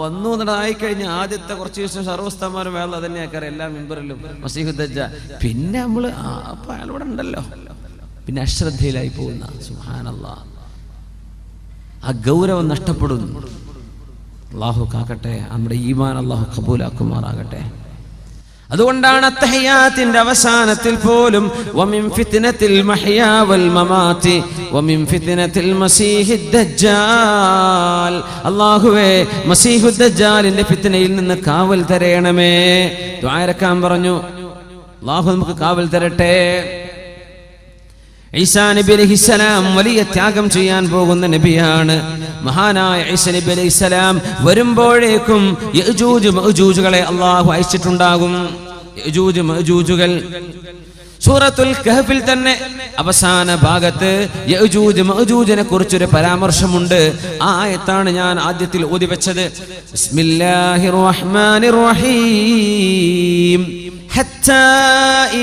Speaker 1: വന്നു എന്നതായിക്കഴിഞ്ഞ് ആദ്യത്തെ കുറച്ച് ദിവസം സർവ്വസ്ഥമാരും വേള തന്നെ ആക്കാറ് എല്ലാ മെമ്പറിലും മസീഹ് ദജ്ജാൽ. പിന്നെ നമ്മള് അപ്പൊ അയാൾ ഇവിടെ ഉണ്ടല്ലോ, പിന്നെ അശ്രദ്ധയിലായി പോകുന്ന. സുബ്ഹാനല്ലാഹ്, ആ ഗൗരവം നഷ്ടപ്പെടുന്നു. അല്ലാഹു കാക്കട്ടെ, നമ്മുടെ ഈമാൻ അല്ലാഹു ഖബൂലാക്കുമാറാകട്ടെ. അതുകൊണ്ടാണ് അത്തഹിയാത്തിന്റെ അവസാനത്തിൽ പോലും വമിൻ ഫിത്നത്തിൽ മഹ്യാ വൽ മമാതി വമിൻ ഫിത്നത്തിൽ മസീഹിദ് ദജ്ജാൽ, അല്ലാഹുവേ മസീഹുദ് ദജ്ജാലിന്റെ ഫിത്നയിൽ നിന്ന് കാവൽ തരയണമേ. ദുആ ഇറക്കാൻ പറഞ്ഞു. അല്ലാഹു നമുക്ക് കാവൽ തരട്ടെ. ഈസാ നബി അലൈഹിസ്സലാം വലിയ ത്യാഗം ചെയ്യാൻ പോകുന്ന നബിയാണ്. മഹാനായ ഈസാ നബി അലൈഹിസ്സലാം വരുമ്പോഴേക്കും യഅജൂജ് മഅജൂജുകളെ അല്ലാഹു അയച്ചിട്ടുണ്ടാകും. യഅജൂജ് മഅജൂജുകൾ സൂറത്തുൽ കഹ്ഫിൽ തന്നെ അവസാന ഭാഗത്ത് യഅജൂജ് മഅജൂജിനെ കുറിച്ചൊരു പരാമർശമുണ്ട്. ആ ആയത്താണ് ഞാൻ ആദ്യത്തിൽ ഓതി വെച്ചത്. ബിസ്മില്ലാഹിർ റഹ്മാനിർ റഹീം. حتى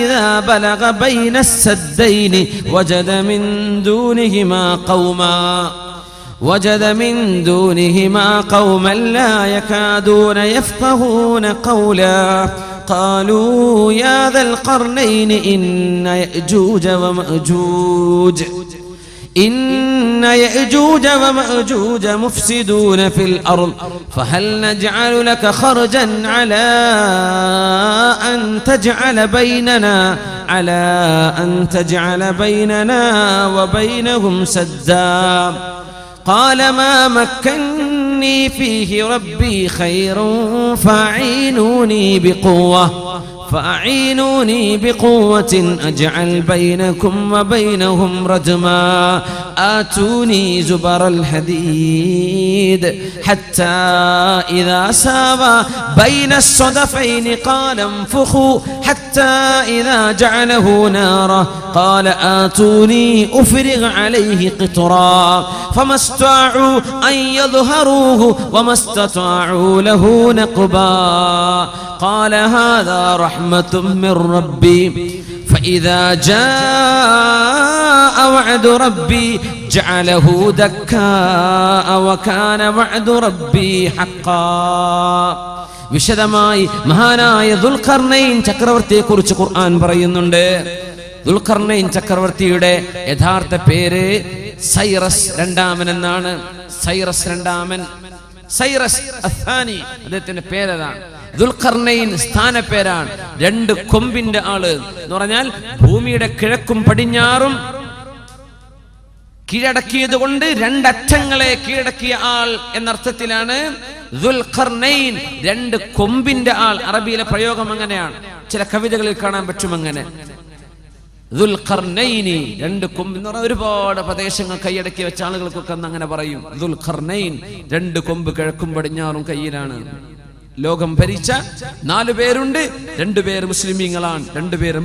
Speaker 1: إذا بلغ بين السدين وجد من دونهما قوما لا يكادون يفقهون قولا قالوا يا ذا القرنين إن يأجوج ومأجوج مفسدون في الأرض فهل نجعل لك خرجا على أن تجعل بيننا وبينهم سدا قال ما مكني فيه ربي خير فأعينوني بقوة أجعل بينكم وبينهم ردما آتوني زبر الحديد حتى إذا ساوى بين الصدفين قال انفخوا حتى إذا جعله نارا قال آتوني أفرغ عليه قطرا فما استطاعوا أن يظهروه وما استطاعوا له نقبا قال هذا رحمة من ربي فإذا جاء وعد ربي جعله دكاء وكان وعد ربي حقا. വിശദമായി മഹാനായ ദുൽഖർനൈൻ ചക്രവർത്തിയെ കുറിച്ച് ഖുർആൻ പറയുന്നുണ്ട്. ദുൽഖർനൈൻ ചക്രവർത്തിയുടെ യഥാർത്ഥ പേര് സൈറസ് രണ്ടാമൻ എന്നാണ്. സൈറസ് രണ്ടാമൻ സൈറസ് അസ്സാനി, അദ്ദേഹത്തിന്റെ പേരതാണ്. ദുൽഖർനൈൻ സ്ഥാനപ്പേരാണ്. 2 കൊമ്പിന്റെ ആള് എന്ന് പറഞ്ഞാൽ ഭൂമിയുടെ കിഴക്കും പടിഞ്ഞാറും കീഴടക്കിയത് കൊണ്ട് 2 അറ്റങ്ങളെ കീഴടക്കിയ ആൾ എന്നർത്ഥത്തിലാണ് ദുൽഖർനൈൻ, 2 കൊമ്പിന്റെ ആൾ. അറബിയിലെ പ്രയോഗം അങ്ങനെയാണ്, ചില കവിതകളിൽ കാണാൻ പറ്റും അങ്ങനെ. ദുൽഖർനൈനി, 2 കൊമ്പ് എന്ന് പറഞ്ഞാൽ ഒരുപാട് പ്രദേശങ്ങൾ കൈയടക്കി വെച്ച ആളുകൾക്കൊക്കെ അങ്ങനെ പറയും. ദുൽഖർനൈൻ, 2 കൊമ്പ് കിഴക്കും പടിഞ്ഞാറും കയ്യിലാണ്. ലോകം ഭരിച്ച 4 പേരുണ്ട്. 2 പേര് മുസ്ലിമീങ്ങളാണ്, 2 പേര്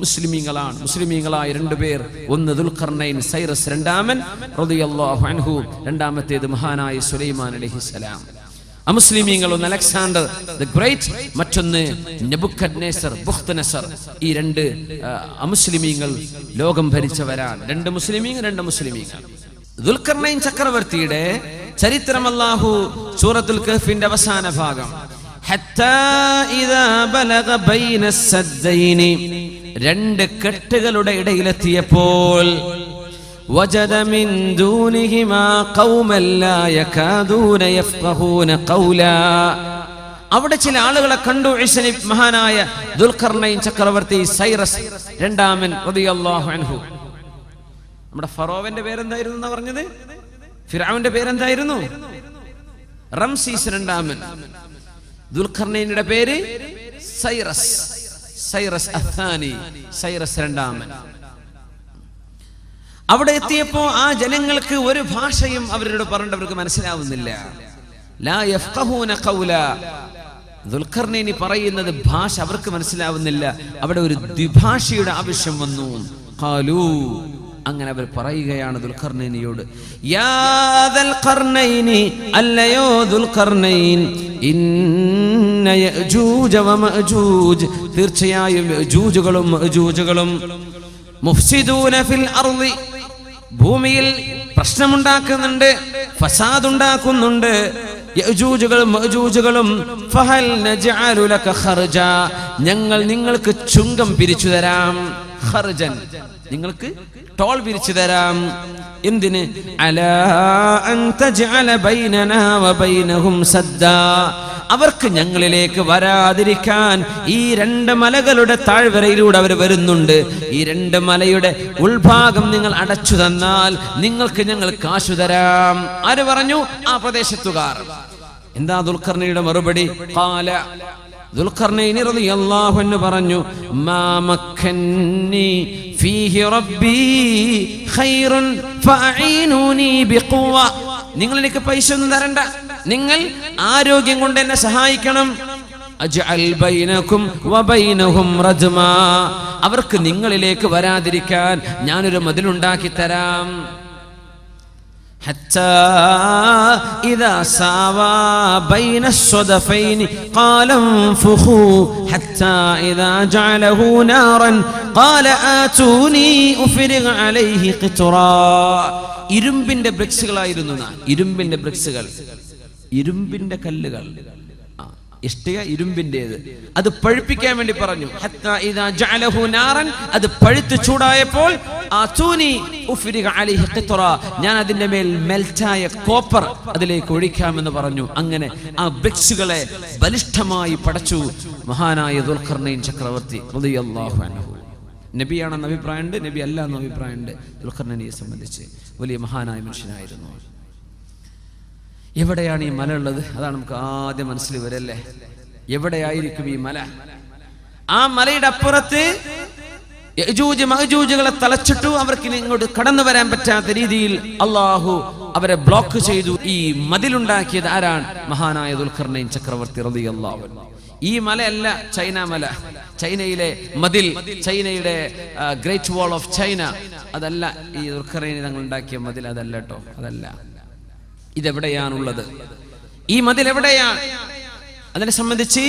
Speaker 1: മുസ്ലിമീങ്ങളാണ്. മുസ്ലിമീങ്ങളായ 2 പേർ, ഒന്ന് ദുൽഖർനൈൻ സൈറസ് രണ്ടാമൻ റളിയല്ലാഹു അൻഹു, രണ്ടാമത്തേത് മഹാനായ സുലൈമാൻ അലൈഹിസ്സലാം. അമുസ്ലിമീങ്ങൾ ഒന്ന് അലക്സാണ്ടർ ദി ഗ്രേറ്റ്, മറ്റൊന്ന് നെബുക്കദ്നേസർ ബുഖ്തനസർ. ഈ 2 അമുസ്ലിമീങ്ങൾ ലോകം ഭരിച്ചവരാണ്. 2 മുസ്ലിമീങ്ങൾ. ദുൽഖർനൈൻ ചക്രവർത്തിയുടെ ചരിത്രം അല്ലാഹു സൂറത്തുൽ കഹ്ഫിന്റെ അവസാന ഭാഗം, ഹത്താ ഇദാ ബലഗ ബൈന സദ്ദൈനി, 2 കെട്ടുകളുടെ ഇടയിലെത്തിയപ്പോൾ, വജദ മിൻ ദൂനിഹിമാ ഖൗമൻ ലാ യകാദൂന യഫ്ഖഹൂന ഖൗലാ, അവിടെ ചില ആളുകളെ കണ്ടു. മഹാനായ ദുൽഖർനൈൻ ചക്രവർത്തി സൈറസ് രണ്ടാമൻ റളിയല്ലാഹു അൻഹു. നമ്മുടെ ഫറോവന്റെ പേരെന്തായിരുന്നു എന്നാ പറഞ്ഞത്? ഫിർഔന്റെ പേരെന്തായിരുന്നു? റംസീസ് രണ്ടാമൻ. ദുൽഖർനൈനിയുടെ പേര് സൈറസ് അത്ഥാനി, സൈറസ് രണ്ടാമൻ. അവിടെ എത്തിയപ്പോ ആ ജനങ്ങൾക്ക് ഒരു ഭാഷയും അവരോട് പറഞ്ഞവർക്ക് മനസ്സിലാവുന്നില്ല. ലാ യഫ്ഖഹൂന ഖൗല, ദുൽഖർനൈനി പറയുന്നത് ഭാഷ അവർക്ക് മനസ്സിലാവുന്നില്ല. അവിടെ ഒരു ദ്വിഭാഷയുടെ ആവശ്യം വന്നു. ഖാലൂ, അങ്ങനെ അവർ പറയുകയാണ് ദുൽഖർനൈനിയോട്, യാ ദുൽഖർനൈനി, അല്ലയോ ദുൽഖർനൈൻ, ഇന്ന യഅജൂജ വമഅജൂജ്, തീർച്ചയായും യഅജൂജുകളും മഅജൂജുകളും മുഫ്സിദൂന ഫിൽ അർളി, ഭൂമിയിൽ പ്രശ്നമുണ്ടാക്കുന്നുണ്ട്, ഫസാദ് ഉണ്ടാക്കുന്നുണ്ട്. യഅജൂജുകളും മഅജൂജുകളും ഫഹൽ നജഅലു ലക ഖർജ, ഞങ്ങൾ നിങ്ങൾക്ക് ചുങ്കം പിരിച്ചു തരാം. ഖർജൻ, നിങ്ങൾക്ക് ടോൾ പിരിച്ചു തരാം. എന്തിന്? അലാ അൻ തജ്അല ബൈനനാ വബൈനഹും സദ്ദാ, അവർക്ക് ഞങ്ങളിലേക്ക് വരാതിരിക്കാൻ ഈ 2 മലകളുടെ താഴ്വരയിലൂടെ അവർ വരുന്നുണ്ട്. ഈ 2 മലയുടെ ഉൾഭാഗം നിങ്ങൾ അടച്ചു തന്നാൽ നിങ്ങൾക്ക് ഞങ്ങൾ കാശു തരാം. ആര് പറഞ്ഞു? ആ പ്രദേശത്തുകാർ. എന്താ ദുൽഖർനൈനിയുടെ മറുപടി? ഖാല, ദുൽഖർനൈൻ റളിയല്ലാഹു അൻഹു പറഞ്ഞു, മാ മക്കന്നി ഫീഹി റബ്ബി ഖൈറുൻ ഫഅഈനൂനി ബിഖുവ, നിങ്ങൾ എനിക്ക് പൈസ ഒന്നും തരണ്ട, നിങ്ങൾ ആരോഗ്യം കൊണ്ട് എന്നെ സഹായിക്കണം. അജ്അൽ ബൈനകും വബൈനഹും റജ്മാ, അവർക്ക് നിങ്ങളിലേക്ക് വരാതിരിക്കാൻ ഞാനൊരു മതിലുണ്ടാക്കി തരാം. حتى إذا ساوى بين الصدفين قال انفخوا حتى إذا جعله نارا قال آتوني أفرغ عليه قطرا. ഇരുമ്പിന്റെ ബ്രിക്സുകളായിരുന്നു, ഇരുമ്പിന്റെ ബ്രിക്സുകൾ, ഇരുമ്പിന്റെ കല്ലുകൾ, ഇഷ്ടിക ഇരുമ്പിന്റേത്. അത് പഴുപ്പിക്കാൻ വേണ്ടി പറഞ്ഞു. ഹത്താ ഇദാ ജഅലഹു നാറൻ, അത് പഴുത്ത് ചൂടായപ്പോൾ ആതൂനി ഉഫ്രിഗ അലൈഹി ഖിത്റ, ഞാൻ അതിന്റെ മേൽ മെൽറ്റായ കോപ്പർ അതിലേക്ക് ഒഴിക്കാമെന്ന് പറഞ്ഞു. അങ്ങനെ ആ ബ്രിക്സുകളെ ബലിഷ്ഠമായി പടച്ചു മഹാനായ ദുൽഖർനൈൻ ചക്രവർത്തി റളിയല്ലാഹു അൻഹു. നബിയാണെന്ന് അഭിപ്രായമുണ്ട്, നബി അല്ല എന്ന അഭിപ്രായമുണ്ട്. ദുൽഖർനൈനിയെ സംബന്ധിച്ച് വലിയ മഹാനായ മനുഷ്യനായിരുന്നു. എവിടെയാണ് ഈ മല ഉള്ളത്? അതാണ് നമുക്ക് ആദ്യം മനസ്സിൽ വരല്ലേ. എവിടെയായിരിക്കും ഈ മല? ആ മലയുടെ അപ്പുറത്ത് യഅജൂജ് മഅജൂജുകളെ തളച്ചിട്ടു. അവർക്ക് ഇങ്ങോട്ട് കടന്നു വരാൻ പറ്റാത്ത രീതിയിൽ അള്ളാഹു അവരെ ബ്ലോക്ക് ചെയ്തു. ഈ മതിലുണ്ടാക്കിയത് ആരാണ്? മഹാനായ ദുൽഖർനൈൻ ചക്രവർത്തി റളിയല്ലാഹു അൻഹു. ഈ മലയല്ല ചൈന മല, ചൈനയിലെ മതിൽ, ചൈനയുടെ ഗ്രേറ്റ് വാൾ ഓഫ് ചൈന, അതല്ല ഈ ദുൽഖർനൈൻ തങ്ങൾ ഉണ്ടാക്കിയ മതിൽ, അതല്ല കേട്ടോ, അതല്ല. ഇതെവിടെയാണുള്ളത്? ഈ മതിൽ എവിടെയാണ്? അതിനെ സംബന്ധിച്ച്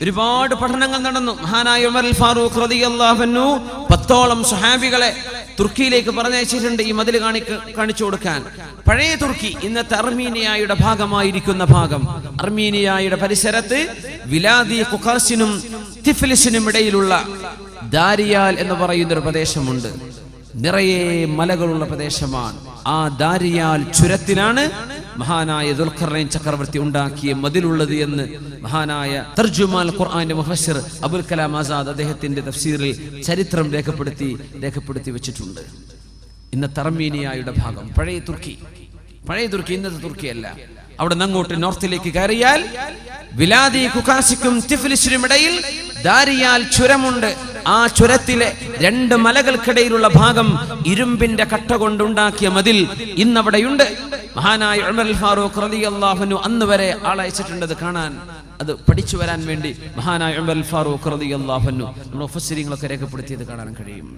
Speaker 1: ഒരുപാട് പഠനങ്ങൾ നടന്നു. മഹാനായ ഉമർ അൽ ഫാറൂഖ് റളിയല്ലാഹു അൻഹു 10ഓളം സ്വഹാബികളെ തുർക്കിയിലേക്ക് പറഞ്ഞയച്ചിട്ടുണ്ട് ഈ മതിൽ കാണിച്ചു കൊടുക്കാൻ. പഴയ തുർക്കി, ഇന്നത്തെ അർമീനിയയുടെ ഭാഗമായിരിക്കുന്ന ഭാഗം, അർമീനിയയുടെ പരിസരത്ത് വിലാദി ഖുഖാസിനും തിഫ്ലിസിനും ഇടയിലുള്ള ദാരിയാൽ എന്ന് പറയുന്ന ഒരു പ്രദേശമുണ്ട്. നിറയെ മലകളുള്ള പ്രദേശമാണ്. ആ ദാരിയാൽ ചുരത്തിലാണ് മഹാനായ ദുൽഖർനൈൻ ചക്രവർത്തി ഉണ്ടാക്കിയ മതിലുള്ളത് എന്ന് മഹാനായ തർജുമാൽ ഖുർആന്റെ മുഫസ്സിർ അബുൽ കലാം ആസാദ് അദ്ദേഹത്തിന്റെ തഫ്സീറിൽ ചരിത്രം രേഖപ്പെടുത്തി വെച്ചിട്ടുണ്ട്. ഇന്നത്തെ അർമീനിയയുടെ ഭാഗം പഴയ തുർക്കി, ഇന്നത്തെ തുർക്കിയല്ല. അവിടെ നിന്ന് അങ്ങോട്ട് നോർത്തിലേക്ക് കയറിയാൽ വിലാദി കുകാസിക്കും തിഫ്ലിസിനും ഇടയിൽ ദാരിയാൽ ചുരമുണ്ട്. ആ ചുരത്തിലെ 2 മലകൾക്കിടയിലുള്ള ഭാഗം ഇരുമ്പിന്റെ കട്ട കൊണ്ടുണ്ടാക്കിയ മതിൽ ഇന്നവിടെയുണ്ട്. മഹാനായ ഉമർ അൽ ഫാറൂഖ് റളിയല്ലാഹു അൻഹു അന്ന് വരെ ആളയച്ചിട്ടുണ്ട് അത് കാണാൻ, അത് പഠിച്ചു വരാൻ വേണ്ടി. മഹാനായ ഉമർ അൽ ഫാറൂഖ് റളിയല്ലാഹു അൻഹു നമ്മുടെ മുഫസ്സിരീങ്ങളൊക്കെ രേഖപ്പെടുത്തിയത് കാണാൻ കഴിയും.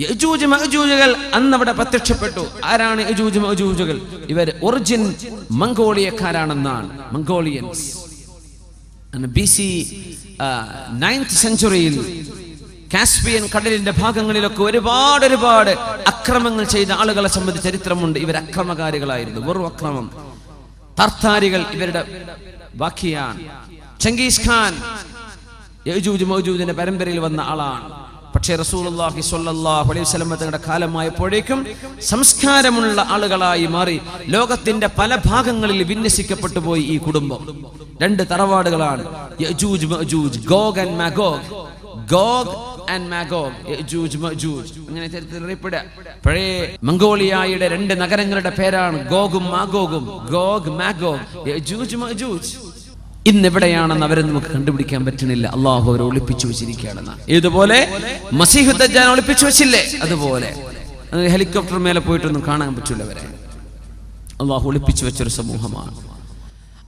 Speaker 1: യജൂജ് മഅജൂജുകൾ അന്നവിടെ പ്രത്യക്ഷപ്പെട്ടു. ആരാണ് യജൂജ് മഅജൂജുകൾ? ഇവർ ഒറിജിൻ മംഗോളിയക്കാരാണെന്നാണ്. മംഗോളിയൻസ് BC 9th സെഞ്ചുറിയിൽ കാസ്പിയൻ കടലിന്റെ ഭാഗങ്ങളിലൊക്കെ ഒരുപാട് അക്രമങ്ങൾ ചെയ്ത ആളുകളെ സംബന്ധിച്ച് ചരിത്രമുണ്ട്. ഇവർ അക്രമകാരികളായിരുന്നു, വെറും അക്രമം. തർത്താരികൾ ഇവരുടെ ബാക്കിയാണ്. ചെങ്കീസ് ഖാൻ യജൂജ് മഅജൂജിന്റെ പരമ്പരയിൽ വന്ന ആളാണ്. പക്ഷേ റസൂലുള്ളാഹി സ്വല്ലല്ലാഹു അലൈഹി വസല്ലം തങ്ങളുടെ കാലമായപ്പോഴേക്കും സംസ്കാരമുള്ള ആളുകളായി മാറി ലോകത്തിന്റെ പല ഭാഗങ്ങളിൽ വിന്യസിക്കപ്പെട്ടു പോയി ഈ കുടുംബം. 2 തറവാടുകളാണ് യജൂജ് മഅജൂജ്, ഗോഗ് ആൻഡ് മാഗോഗ്. യജൂജ് മഅജൂജ് അങ്ങനെ ചരിത്രത്തിൽ അറിയപ്പെടുക. പഴയ മംഗോളിയയുടെ 2 നഗരങ്ങളുടെ പേരാണ് ഗോഗും മാഗോഗും. യജൂജ് മഅജൂജ് ഇന്നെവിടെയാണെന്ന് അവരെ നമുക്ക് കണ്ടുപിടിക്കാൻ പറ്റുന്നില്ല. അള്ളാഹു അവരെ ഒളിപ്പിച്ചു വെച്ചിരിക്കുകയാണെന്ന്. ഇതുപോലെ മസീഹു ദജ്ജാൽ ഒളിപ്പിച്ചു വെച്ചില്ലേ, അതുപോലെ ഹെലികോപ്റ്റർ മേലെ പോയിട്ടൊന്നും കാണാൻ പറ്റൂല. അവരെ അള്ളാഹു ഒളിപ്പിച്ചു വെച്ചൊരു സമൂഹമാണ്.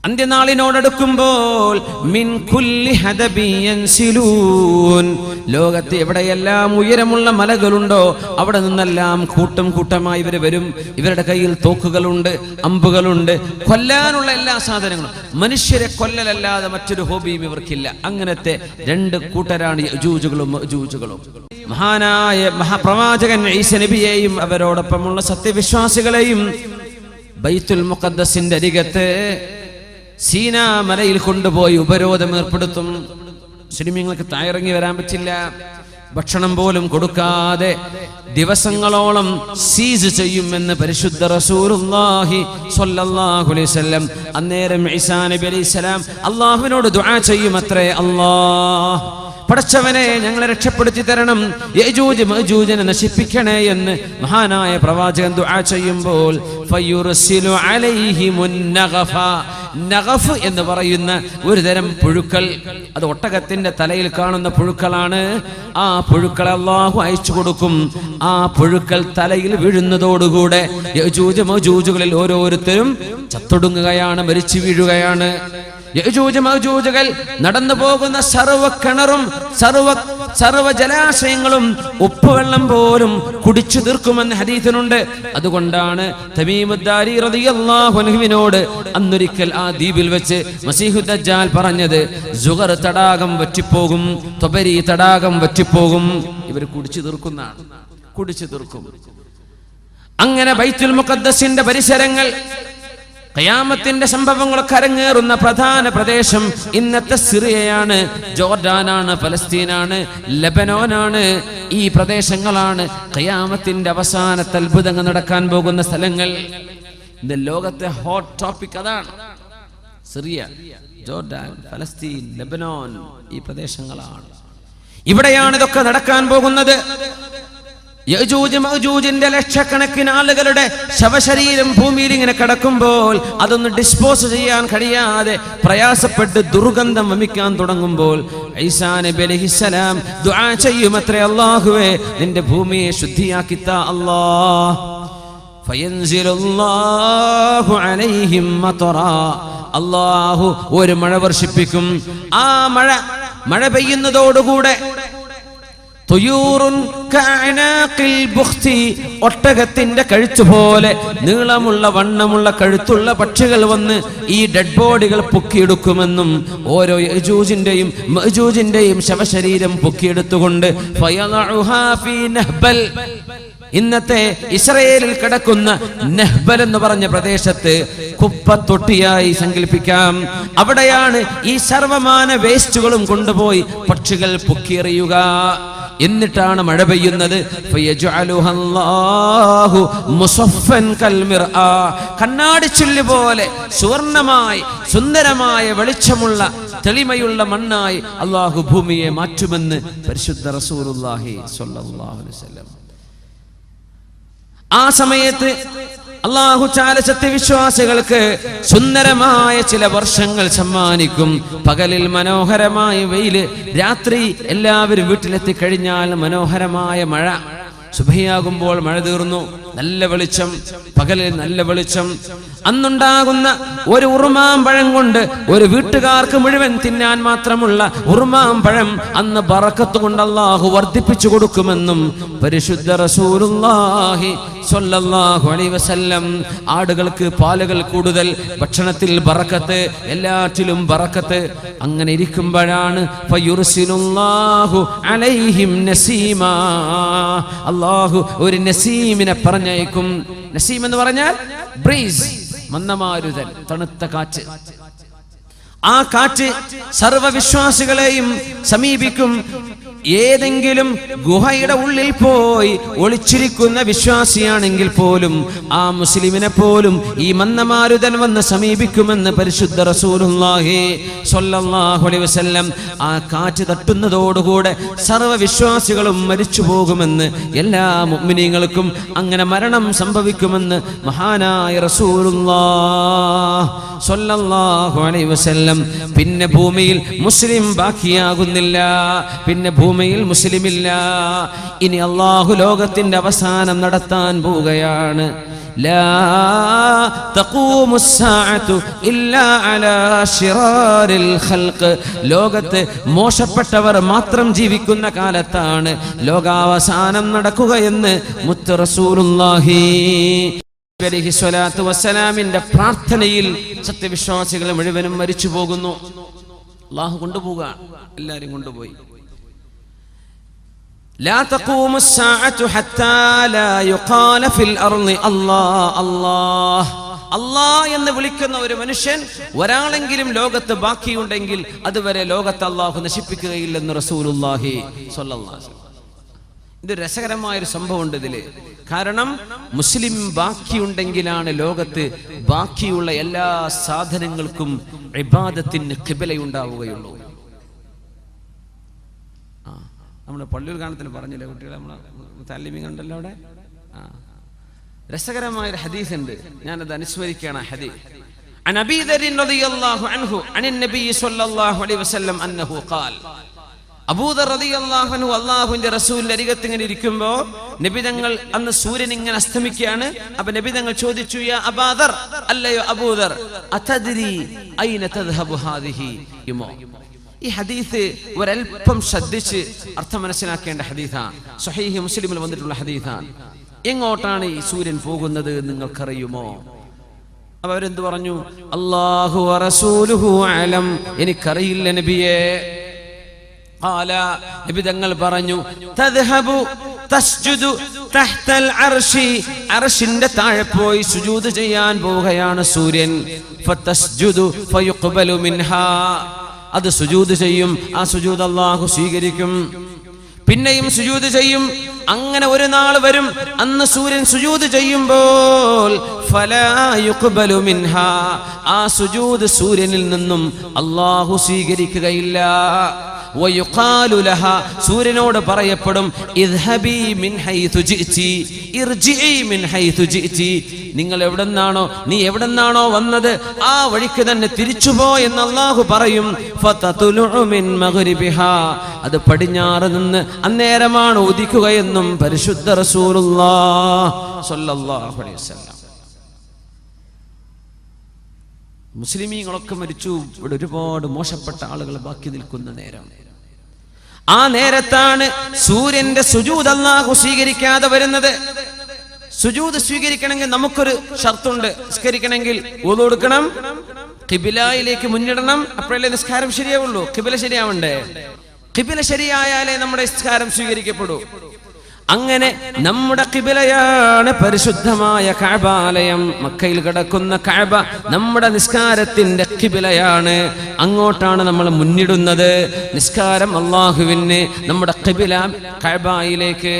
Speaker 1: അന്ത്യനാളിനോടടുക്കുമ്പോൾ മിൻ കുല്ലി ഹദബി യൻസിലൂൻ, ലോകത്ത് എവിടെയെല്ലാം ഉയരമുള്ള മലകളുണ്ടോ അവിടെ നിന്നെല്ലാം കൂട്ടമായി ഇവർ വരും. ഇവരുടെ കയ്യിൽ തോക്കുകളുണ്ട്, അമ്പുകളുണ്ട്, കൊല്ലാനുള്ള എല്ലാ സാധനങ്ങളും. മനുഷ്യരെ കൊല്ലലല്ലാതെ മറ്റൊരു ഹോബിയും ഇവർക്കില്ല. അങ്ങനത്തെ 2 കൂട്ടരാണ് യജൂജുകളും മഅജൂജുകളും. മഹാനായ മഹാപ്രവാചകൻ ഈസ നബിയെയും അവരോടൊപ്പമുള്ള സത്യവിശ്വാസികളെയും ബൈത്തുൽ മുഖദ്ദസിന്റെ അരികത്ത് സീനാ മലയിൽ കൊണ്ടുപോയി ഉപരോധം ഏർപ്പെടുത്തും. മുസ്ലിമീങ്ങൾക്ക് താഴെയിറങ്ങി വരാൻ പറ്റില്ല. ഭക്ഷണം പോലും കൊടുക്കാതെ ദിവസങ്ങളോളം സീസ് ചെയ്യുമെന്ന് പരിശുദ്ധ റസൂലുള്ളാഹി സ്വല്ലല്ലാഹു അലൈഹി വസല്ലം. അന്നേരം ഈസാ നബി അലൈഹിസ്സലാം അല്ലാഹുവിനോട് ദുആ ചെയ്യുമത്രേ, അല്ലാഹ് പടച്ചവനെ ഞങ്ങളെ രക്ഷപ്പെടുത്തി തരണം, യജൂജ് മഅജൂജിനെ നശിപ്പിക്കണേ എന്ന് മഹാനായ പ്രവാചകൻ ദുആ ചെയ്യുമ്പോൾ ഫയുർസിലു അലൈഹിമുൻ നഗഫ, നഗഫ് എന്ന് പറയുന്ന ഒരു തരം പുഴുക്കൾ, അത് ഒട്ടകത്തിന്റെ തലയിൽ കാണുന്ന പുഴുക്കളാണ്. ആ പുഴുക്കളെ അല്ലാഹു അയച്ചു കൊടുക്കും. ആ പുഴുക്കൾ തലയിൽ വീഴുന്നതോടുകൂടെ യജൂജ് മഅജൂജുകളിൽ ഓരോരുത്തരും ചത്തൊടുങ്ങുകയാണ്, മരിച്ചു വീഴുകയാണ്. യജൂജ് മഅജൂജുകൾ നടന്നു പോകുന്ന സർവ്വ കിണറും സർവ്വ ജലാശയങ്ങളും ഉപ്പുവെള്ളം പോലും കുടിച്ചു തീർക്കുമെന്ന് ഹദീസിലുണ്ട്. അതുകൊണ്ടാണ് തമീമുദ്ദാരി റളിയല്ലാഹു അൻഹുവിനോട് അന്നൊരിക്കൽ ആ ദ്വീപിൽ വെച്ച് മസീഹു ദജ്ജാൽ പറഞ്ഞത്, സുഗർ തടാകം വറ്റിപ്പോകും, തൊബരി തടാകം വറ്റിപ്പോകും. ഇവർ കുടിച്ചു തീർക്കും. അങ്ങനെ ബൈത്തുൽ മുഖദ്ദസിന്റെ പരിസരങ്ങൾ, ഖിയാമത്തിന്റെ സംഭവങ്ങളൊക്കെ അരങ്ങേറുന്ന പ്രധാന പ്രദേശം ഇന്നത്തെ സിറിയയാണ്, ജോർഡാനാണ്, ഫലസ്തീനാണ്, ലെബനോനാണ്. ഈ പ്രദേശങ്ങളാണ് ഖിയാമത്തിന്റെ അവസാനത്തെ അത്ഭുതങ്ങൾ നടക്കാൻ പോകുന്ന സ്ഥലങ്ങൾ. ഇന്ന് ലോകത്തെ ഹോട്ട് ടോപ്പിക് അതാണ്. സിറിയ, ജോർഡാൻ, ഫലസ്തീൻ, ലെബനോൻ, ഈ പ്രദേശങ്ങളാണ്. ഇവിടെയാണ് ഇതൊക്കെ നടക്കാൻ പോകുന്നത്. യജൂജ് മഅജൂജിന്റെ ലക്ഷക്കണക്കിന് ആളുകളുടെ ശവശരീരം ഭൂമിയിൽ ഇങ്ങനെ കിടക്കുമ്പോൾ അതൊന്ന് ഡിസ്പോസ് ചെയ്യാൻ കഴിയാതെ പ്രയാസപ്പെട്ട് ദുർഗന്ധം വമിക്കാൻ തുടങ്ങുമ്പോൾ ഈസാ നബി അലൈഹിസ്സലാം ദുആ ചെയ്യുമത്രേ, അല്ലാഹുവേ നിന്റെ ഭൂമിയെ ശുദ്ധിയാക്കി താ അല്ലാഹ്. ഫയൻസിലുല്ലാഹു അലൈഹിം മതറാ, അല്ലാഹു ഒരു മഴ വർഷിപ്പിക്കും. ആ മഴ പെയ്യുന്നതോടുകൂടെ ഒട്ടകത്തിന്റെ കഴുത്ത് പോലെ നീളമുള്ള വണ്ണമുള്ള കഴുത്തുള്ള പക്ഷികൾ വന്ന് ഈ ഡെഡ് ബോഡികൾ പൊക്കിയെടുക്കുമെന്നും ഓരോ യജൂജിന്റെയും മഅജൂജിന്റെയും ശവശരീരം പൊക്കിയെടുത്തുകൊണ്ട് ഇന്നത്തെ ഇസ്രായേലിൽ കിടക്കുന്ന നെഹ്ബൽ എന്ന് പറഞ്ഞ പ്രദേശത്ത് കുപ്പത്തൊട്ടിയായി സങ്കല്പിക്കാം. അവിടെയാണ് ഈ സർവമാന വേസ്റ്റുകളും കൊണ്ടുപോയി പക്ഷികൾ പൊക്കിയെറിയുക. എന്നിട്ടാണ് മഴ പെയ്യുന്നത്. ഫയജ്അലുഹല്ലാഹു മുസഫൻ കൽമിർആ, കണ്ണാടിച്ചില്ല് പോലെ സുവർണമായി സുന്ദരമായ വെളിച്ചമുള്ള തെളിമയുള്ള മണ്ണായി അല്ലാഹു ഭൂമിയെ മാറ്റുമെന്ന് പരിശുദ്ധ റസൂലുള്ളാഹി സ്വല്ലല്ലാഹു അലൈഹി വസല്ലം. ആ സമയത്ത് അല്ലാഹു തആല സത്യവിശ്വാസികൾക്ക് സുന്ദരമായ ചില വർഷങ്ങൾ സമ്മാനിക്കും. പകലിൽ മനോഹരമായ വെയില്, രാത്രി എല്ലാവരും വീട്ടിലെത്തി കഴിഞ്ഞാൽ മനോഹരമായ മഴ. സുബഹിയാകുമ്പോൾ മഴ തീർന്നു, നല്ല വെളിച്ചം, പകലിൽ നല്ല വെളിച്ചം. അന്നുണ്ടാകുന്ന ഒരു ഉറുമാമ്പഴം കൊണ്ട് ഒരു വീട്ടുകാർക്ക് മുഴുവൻ തിന്നാൻ മാത്രമുള്ള ഉറുമാമ്പഴം അന്ന് ബറക്കത്ത് കൊണ്ട് അല്ലാഹു വർദ്ധിപ്പിച്ചു കൊടുക്കുമെന്നും പരിശുദ്ധ റസൂലുള്ളാഹി സ്വല്ലല്ലാഹു അലൈഹി വസല്ലം. ആടുകൾക്ക് പാലുകൾ കൂടുതൽ, ഭക്ഷണത്തിൽ ബറക്കത്ത്, എല്ലാറ്റിലും ബറക്കത്ത്. അങ്ങനെ ഇരിക്കുമ്പോഴാണ് ഫയുർസിലുല്ലാഹു അലൈഹിം നസീമാ, അല്ലാഹു ഒരു നസീമിനെ പറഞ്ഞയക്കും. നസീം എന്ന് പറഞ്ഞാൽ ബ്രീസ്, മന്ദമാരുതൻ, തണുത്ത കാറ്റ്. ആ കാറ്റ് സർവവിശ്വാസികളെയും സമീപിക്കും. ഏതെങ്കിലും ഗുഹയുടെ ഉള്ളിൽ പോയി ഒളിച്ചിരിക്കുന്ന വിശ്വാസിയാണെങ്കിൽ പോലും ആ മുസ്ലിമിനെ പോലും ഈ മന്ദമാരുതൻ വന്ന് സമീപിക്കുമെന്ന് പരിശുദ്ധ റസൂലുള്ളാഹി സ്വല്ലല്ലാഹു അലൈഹി വസല്ലം. ആ കാറ്റ് തട്ടുന്നതോടുകൂടെ സർവവിശ്വാസികളും മരിച്ചു പോകുമെന്ന്, എല്ലാ മുഅ്മിനീങ്ങൾക്കും അങ്ങനെ മരണം സംഭവിക്കുമെന്ന് മഹാനായ റസൂലുള്ളാഹി സ്വല്ലല്ലാഹു അലൈഹി വസല്ലം. പിന്നെ ഭൂമിയിൽ മുസ്ലിം ബാക്കിയാകുന്നില്ല, പിന്നെ ഭൂമിയിൽ മുസ്ലിമില്ല. ഇനി അല്ലാഹു ലോകത്തിന്റെ അവസാനം നടത്താൻ പോവുകയാണ്. ലാ തഖൂമുസ് സാഅതു ഇല്ലാ അലാ ശിറാരിൽ ഖൽഖ്. ലോകത്ത് മോശപ്പെട്ടവർ മാത്രം ജീവിക്കുന്ന കാലത്താണ് ലോകാവസാനം നടക്കുകയെന്ന് മുത്ത് റസൂലുള്ളാഹി അലൈഹി സ്വലാത്തു വസ്സലാമിന്റെ പ്രാർത്ഥനയിൽ സത്യവിശ്വാസികൾ മുഴുവനും മരിച്ചു പോകുന്നു. അല്ലാഹു കൊണ്ടുപോവുക, എല്ലാവരും കൊണ്ടുപോയി. لا تقوم الساعة حتى لا يقال في الأرض الله الله അല്ലാഹ് എന്ന് വിളിക്കുന്ന ഒരു മനുഷ്യൻ ഒരാളെങ്കിലും ലോകത്ത് ബാക്കിയുണ്ടെങ്കിൽ അതുവരെ ലോകത്ത് അല്ലാഹു നശിപ്പിക്കുകയില്ലെന്ന് റസൂലുള്ളാഹി സ്വല്ലല്ലാഹു അലൈഹി വസല്ലം. ഇത് രസകരമായൊരു സംഭവമുണ്ട് ഇതില്. കാരണം മുസ്ലിം ബാക്കിയുണ്ടെങ്കിലാണ് ലോകത്ത് ബാക്കിയുള്ള എല്ലാ സാധനങ്ങൾക്കും ഇബാദത്തിന് ഖിബലയുണ്ടാവുകയുള്ളൂ. നമ്മുടെ പള്ളിയിൽ കാണത്തിന് പറഞ്ഞില്ലേ കുട്ടികളെ, നമ്മളെ താലിമീൻ കണ്ടല്ലോ അവിടെ. രസകരമായൊരു ഹദീസ് ഉണ്ട്, ഞാനത് അനുസ്മരിക്കുകയാണ്. ഹദീസ് عن أبي ذر رضي الله عنه عن النبي صلى الله عليه وسلم أنه قال. അബൂ ദർ റളിയല്ലാഹു അൻഹു അല്ലാഹുവിന്റെ റസൂലിന്റെ അരികത്ത് ഇങ്ങനെ ഇരിക്കുമ്പോൾ നബി തങ്ങൾ, അന്ന് സൂര്യൻ ഇങ്ങനെ അസ്തമിക്കുകയാണ്. അപ്പൊ നബി തങ്ങൾ ചോദിച്ചു, യാ അബാ ദർ, അല്ലയോ അബൂ ദർ, അതദ്രി ഐന തദ്ഹബു ഹാദിഹി യുമോ. ഈ ഹദീസ് ഒരൽപ്പം ശ്രദ്ധിച്ച് അർത്ഥം മനസ്സിലാക്കേണ്ട ഹദീസാണ്. സ്വഹീഹ് മുസ്ലിമിൽ വന്നിട്ടുള്ള ഹദീസാണ്. എങ്ങോട്ടാണ് ഈ സൂര്യൻ പോകുന്നത് നിങ്ങൾക്കറിയുമോ? അപ്പൊ അവരെന്ത് പറഞ്ഞു? അല്ലാഹു വറസൂലുഹു അലം, എനിക്കറിയില്ല നബിയേ. ഖാല, നബി തങ്ങൾ പറഞ്ഞു, തദ്ഹബു തസ്ജുദു തഹ്തൽ അർശി, അർശിന്റെ താഴെ പോയി സുജൂദ് ചെയ്യാൻ പോവുകയാണ് സൂര്യൻ. ഫതസ്ജുദു ഫയുഖ്ബലു മിൻഹാ, അത് സുജൂദ് ചെയ്യും, ആ സുജൂദ് അല്ലാഹു സ്വീകരിക്കും. പിന്നെയും സുജൂദ് ചെയ്യും. അങ്ങനെ ഒരു നാൾ വരും, അന്ന് സൂര്യൻ സുജൂദ് ചെയ്യുമ്പോൾ ഫലാ യുഖ്ബലു മിൻഹാ, ആ സുജൂദ് സൂര്യനിൽ നിന്നും അല്ലാഹു സ്വീകരിക്കുകയില്ല. വയുഖാലു ലഹാ, സൂര്യനോട് പറയപ്പെടും, ഇദ്ഹബി മിൻ ഹൈതു ജിഇതി ഇർജിഇ മിൻ ഹൈതു ജിഇതി, നിങ്ങൾ എവിടെന്നാണോ, നീ എവിടെന്നാണോ വന്നത് ആ വഴിക്ക് തന്നെ തിരിച്ചുപോ എന്ന് അല്ലാഹു പറയും. ഫതതുലു മിൻ മഗ്രിബിഹാ, അത് പടിഞ്ഞാറ് നിന്ന് അന്നേരമാണ് ഉദിക്കുകയെന്നും പരിശുദ്ധ റസൂലുള്ളാഹി സ്വല്ലല്ലാഹു അലൈഹി വസല്ലം. മുസ്ലിമീങ്ങളൊക്കെ മരിച്ചു, ഇവിടെ ഒരുപാട് മോശപ്പെട്ട ആളുകൾ ബാക്കി നിൽക്കുന്ന നേരം. ആ നേരത്താണ് സൂര്യന്റെ സുജൂദ് അല്ലാഹു സ്വീകരിക്കാതെ വരുന്നത്. സുജൂദ് സ്വീകരിക്കണമെങ്കിൽ നമുക്കൊരു ഷർത്തുണ്ട്. നിസ്കരിക്കണമെങ്കിൽ വുളു എടുക്കണം, ഖിബിലയിലേക്ക് മുന്നിടണം, അപ്പോഴല്ലേ നിസ്കാരം ശരിയാവുള്ളൂ. ഖിബില ശരിയാവണ്ടേ? ഖിബില ശരിയായാലേ നമ്മുടെ നിസ്കാരം സ്വീകരിക്കപ്പെടൂ. അങ്ങനെ നമ്മുടെ ഖിബലയാണ് പരിശുദ്ധമായ കഅബാലയം. മക്കയിൽ കിടക്കുന്ന കഅബ നമ്മുടെ നിസ്കാരത്തിന്റെ ഖിബലയാണ്. അങ്ങോട്ടാണ് നമ്മൾ മുന്നിടുന്നത്. നിസ്കാരം അല്ലാഹുവിന്, നമ്മുടെ ഖിബല കഅബയിലേക്ക്.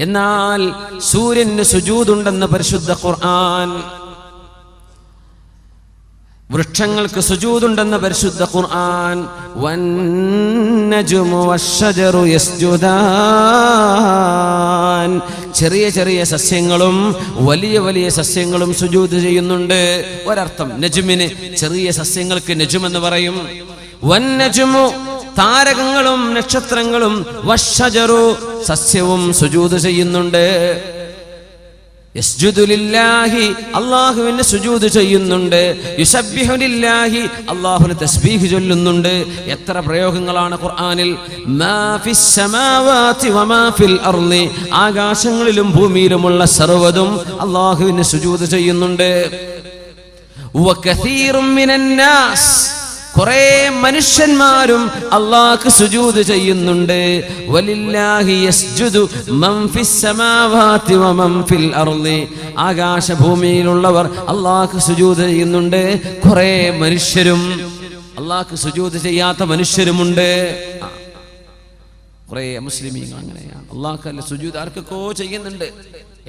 Speaker 1: എന്നാൽ സൂര്യന് സുജൂദുണ്ടെന്ന് പരിശുദ്ധ ഖുർആൻ, വൃക്ഷങ്ങൾക്ക് സുജൂദുണ്ടെന്ന് പരിശുദ്ധ ഖുർആൻ. വന്നജ്മു വശ്ശജറു യസ്ജുദാൻ, ചെറിയ ചെറിയ സസ്യങ്ങളും വലിയ വലിയ സസ്യങ്ങളും സുജൂദ് ചെയ്യുന്നുണ്ട്. ഒരർത്ഥം നജ്മിന്, ചെറിയ സസ്യങ്ങൾക്ക് നജ്ം എന്ന് പറയും. വന്നജ്മു, താരകങ്ങളും നക്ഷത്രങ്ങളും, വശ്ശജറു, സസ്യവും സുജൂദ് ചെയ്യുന്നുണ്ട്. യസ്ജുദു ലില്ലാഹി, അല്ലാഹുവിന് സുജൂദ് ചെയ്യുന്നുണ്ട്. യുസബ്ബിഹു ലില്ലാഹി, അല്ലാഹുവിന് തസ്ബീഹ് ചൊല്ലുന്നുണ്ട്. എത്ര പ്രയോഗങ്ങളാണ് ഖുർആനിൽ. മാ ഫിസ് സമാവാതി വമാ ഫിൽ അർളി, ആകാശങ്ങളിലും ഭൂമിയിലുമുള്ള സർവ്വതും അല്ലാഹുവിന് സുജൂദ് ചെയ്യുന്നുണ്ട്. വകസീറും മിനന്നാസ്, കുറേ മനുഷ്യന്മാരും അല്ലാഹുക്ക് സുജൂദ് ചെയ്യുന്നുണ്ട്. വലില്ലാഹി യസ്ജുദു മൻ ഫിസ് സമാവാതി വമൻ ഫിൽ അർളി, ആകാശഭൂമിയിലുള്ളവർ അല്ലാഹുക്ക് സുജൂദ് ചെയ്യുന്നുണ്ട്. കുറേ മനുഷ്യരും, അല്ലാഹുക്ക് സുജൂദ് ചെയ്യാത്ത മനുഷ്യരുമുണ്ട്. കുറേ മുസ്ലിമീങ്ങൾ അങ്ങനെയാണ്. അല്ലാഹുക്കല്ല സുജൂദ് ആർക്കൊക്കെ ചെയ്യുന്നുണ്ട്,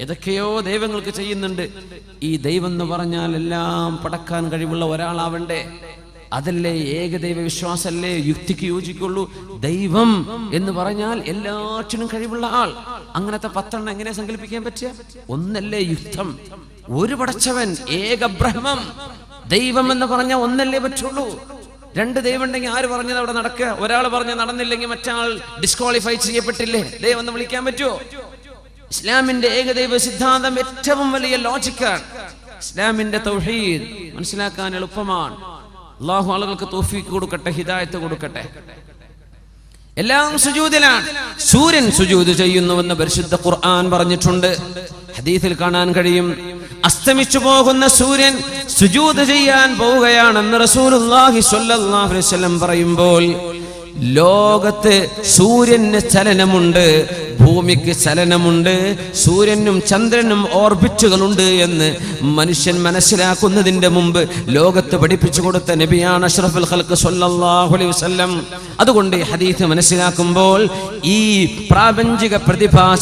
Speaker 1: ഏതൊക്കെയോ ദൈവങ്ങൾക്ക് ചെയ്യുന്നുണ്ട്. ഈ ദൈവം എന്ന് പറഞ്ഞാൽ എല്ലാം പടക്കാൻ കഴിവുള്ള ഒരാളാവണ്ടേ? അതല്ലേ ഏകദൈവ വിശ്വാസല്ലേ യുക്തിക്ക് യോജിക്കുള്ളൂ. ദൈവം എന്ന് പറഞ്ഞാൽ എല്ലാറ്റിനും കഴിവുള്ള ആൾ. അങ്ങനത്തെ 10 എങ്ങനെ സങ്കല്പിക്കാൻ പറ്റുക? ഒന്നല്ലേ യുക്തം, ഒരു പടച്ചവൻ, ഏക ബ്രഹ്മം. ദൈവം എന്ന് പറഞ്ഞാൽ ഒന്നല്ലേ പറ്റുള്ളൂ. 2 ദൈവം ഉണ്ടെങ്കിൽ ആര് പറഞ്ഞത് അവിടെ നടക്കുക? ഒരാൾ പറഞ്ഞ് നടന്നില്ലെങ്കിൽ മറ്റാൾ ഡിസ്ക്വാളിഫൈ ചെയ്യപ്പെട്ടില്ലേ? ദൈവം എന്ന് വിളിക്കാൻ പറ്റുമോ? ഇസ്ലാമിന്റെ ഏകദൈവ സിദ്ധാന്തം ഏറ്റവും വലിയ ലോജിക്കാണ്. ഇസ്ലാമിന്റെ തൗഹീദ് മനസ്സിലാക്കാൻ എളുപ്പമാണ്. അല്ലാഹു ആളുകൾക്ക് തൗഫീഖ് കൊടുക്കട്ടെ, ഹിദായത്ത് കൊടുക്കട്ടെ. എല്ലാം സുജൂദിലാണ്. സൂര്യൻ സുജൂദ് ചെയ്യുന്നുവെന്ന് പരിശുദ്ധ ഖുർആൻ പറഞ്ഞിട്ടുണ്ട്. ഹദീസിൽ കാണാൻ കഴിയും. അസ്തമിച്ചു പോകുന്ന സൂര്യൻ സുജൂദ് ചെയ്യാൻ പോവുകയാണെന്ന് റസൂലുള്ളാഹി സ്വല്ലല്ലാഹു അലൈഹി വസല്ലം പറയുമ്പോൾ, ലോകത്ത് സൂര്യന് ചലനമുണ്ട്, ഭൂമിക്ക് ചലനമുണ്ട്, സൂര്യനും ചന്ദ്രനും ഓർബിറ്റുകളുണ്ട് എന്ന് മനുഷ്യൻ മനസ്സിലാക്കുന്നതിന്റെ മുമ്പ് ലോകത്ത് പഠിപ്പിച്ചു കൊടുത്ത നബിയാണ് അഷ്റഫുൽ ഖൽഖ് സ്വല്ലല്ലാഹു അലൈഹി വസല്ലം. അതുകൊണ്ട് ഈ ഹദീസ് മനസ്സിലാക്കുമ്പോൾ ഈ പ്രാപഞ്ചിക പ്രതിഭാസം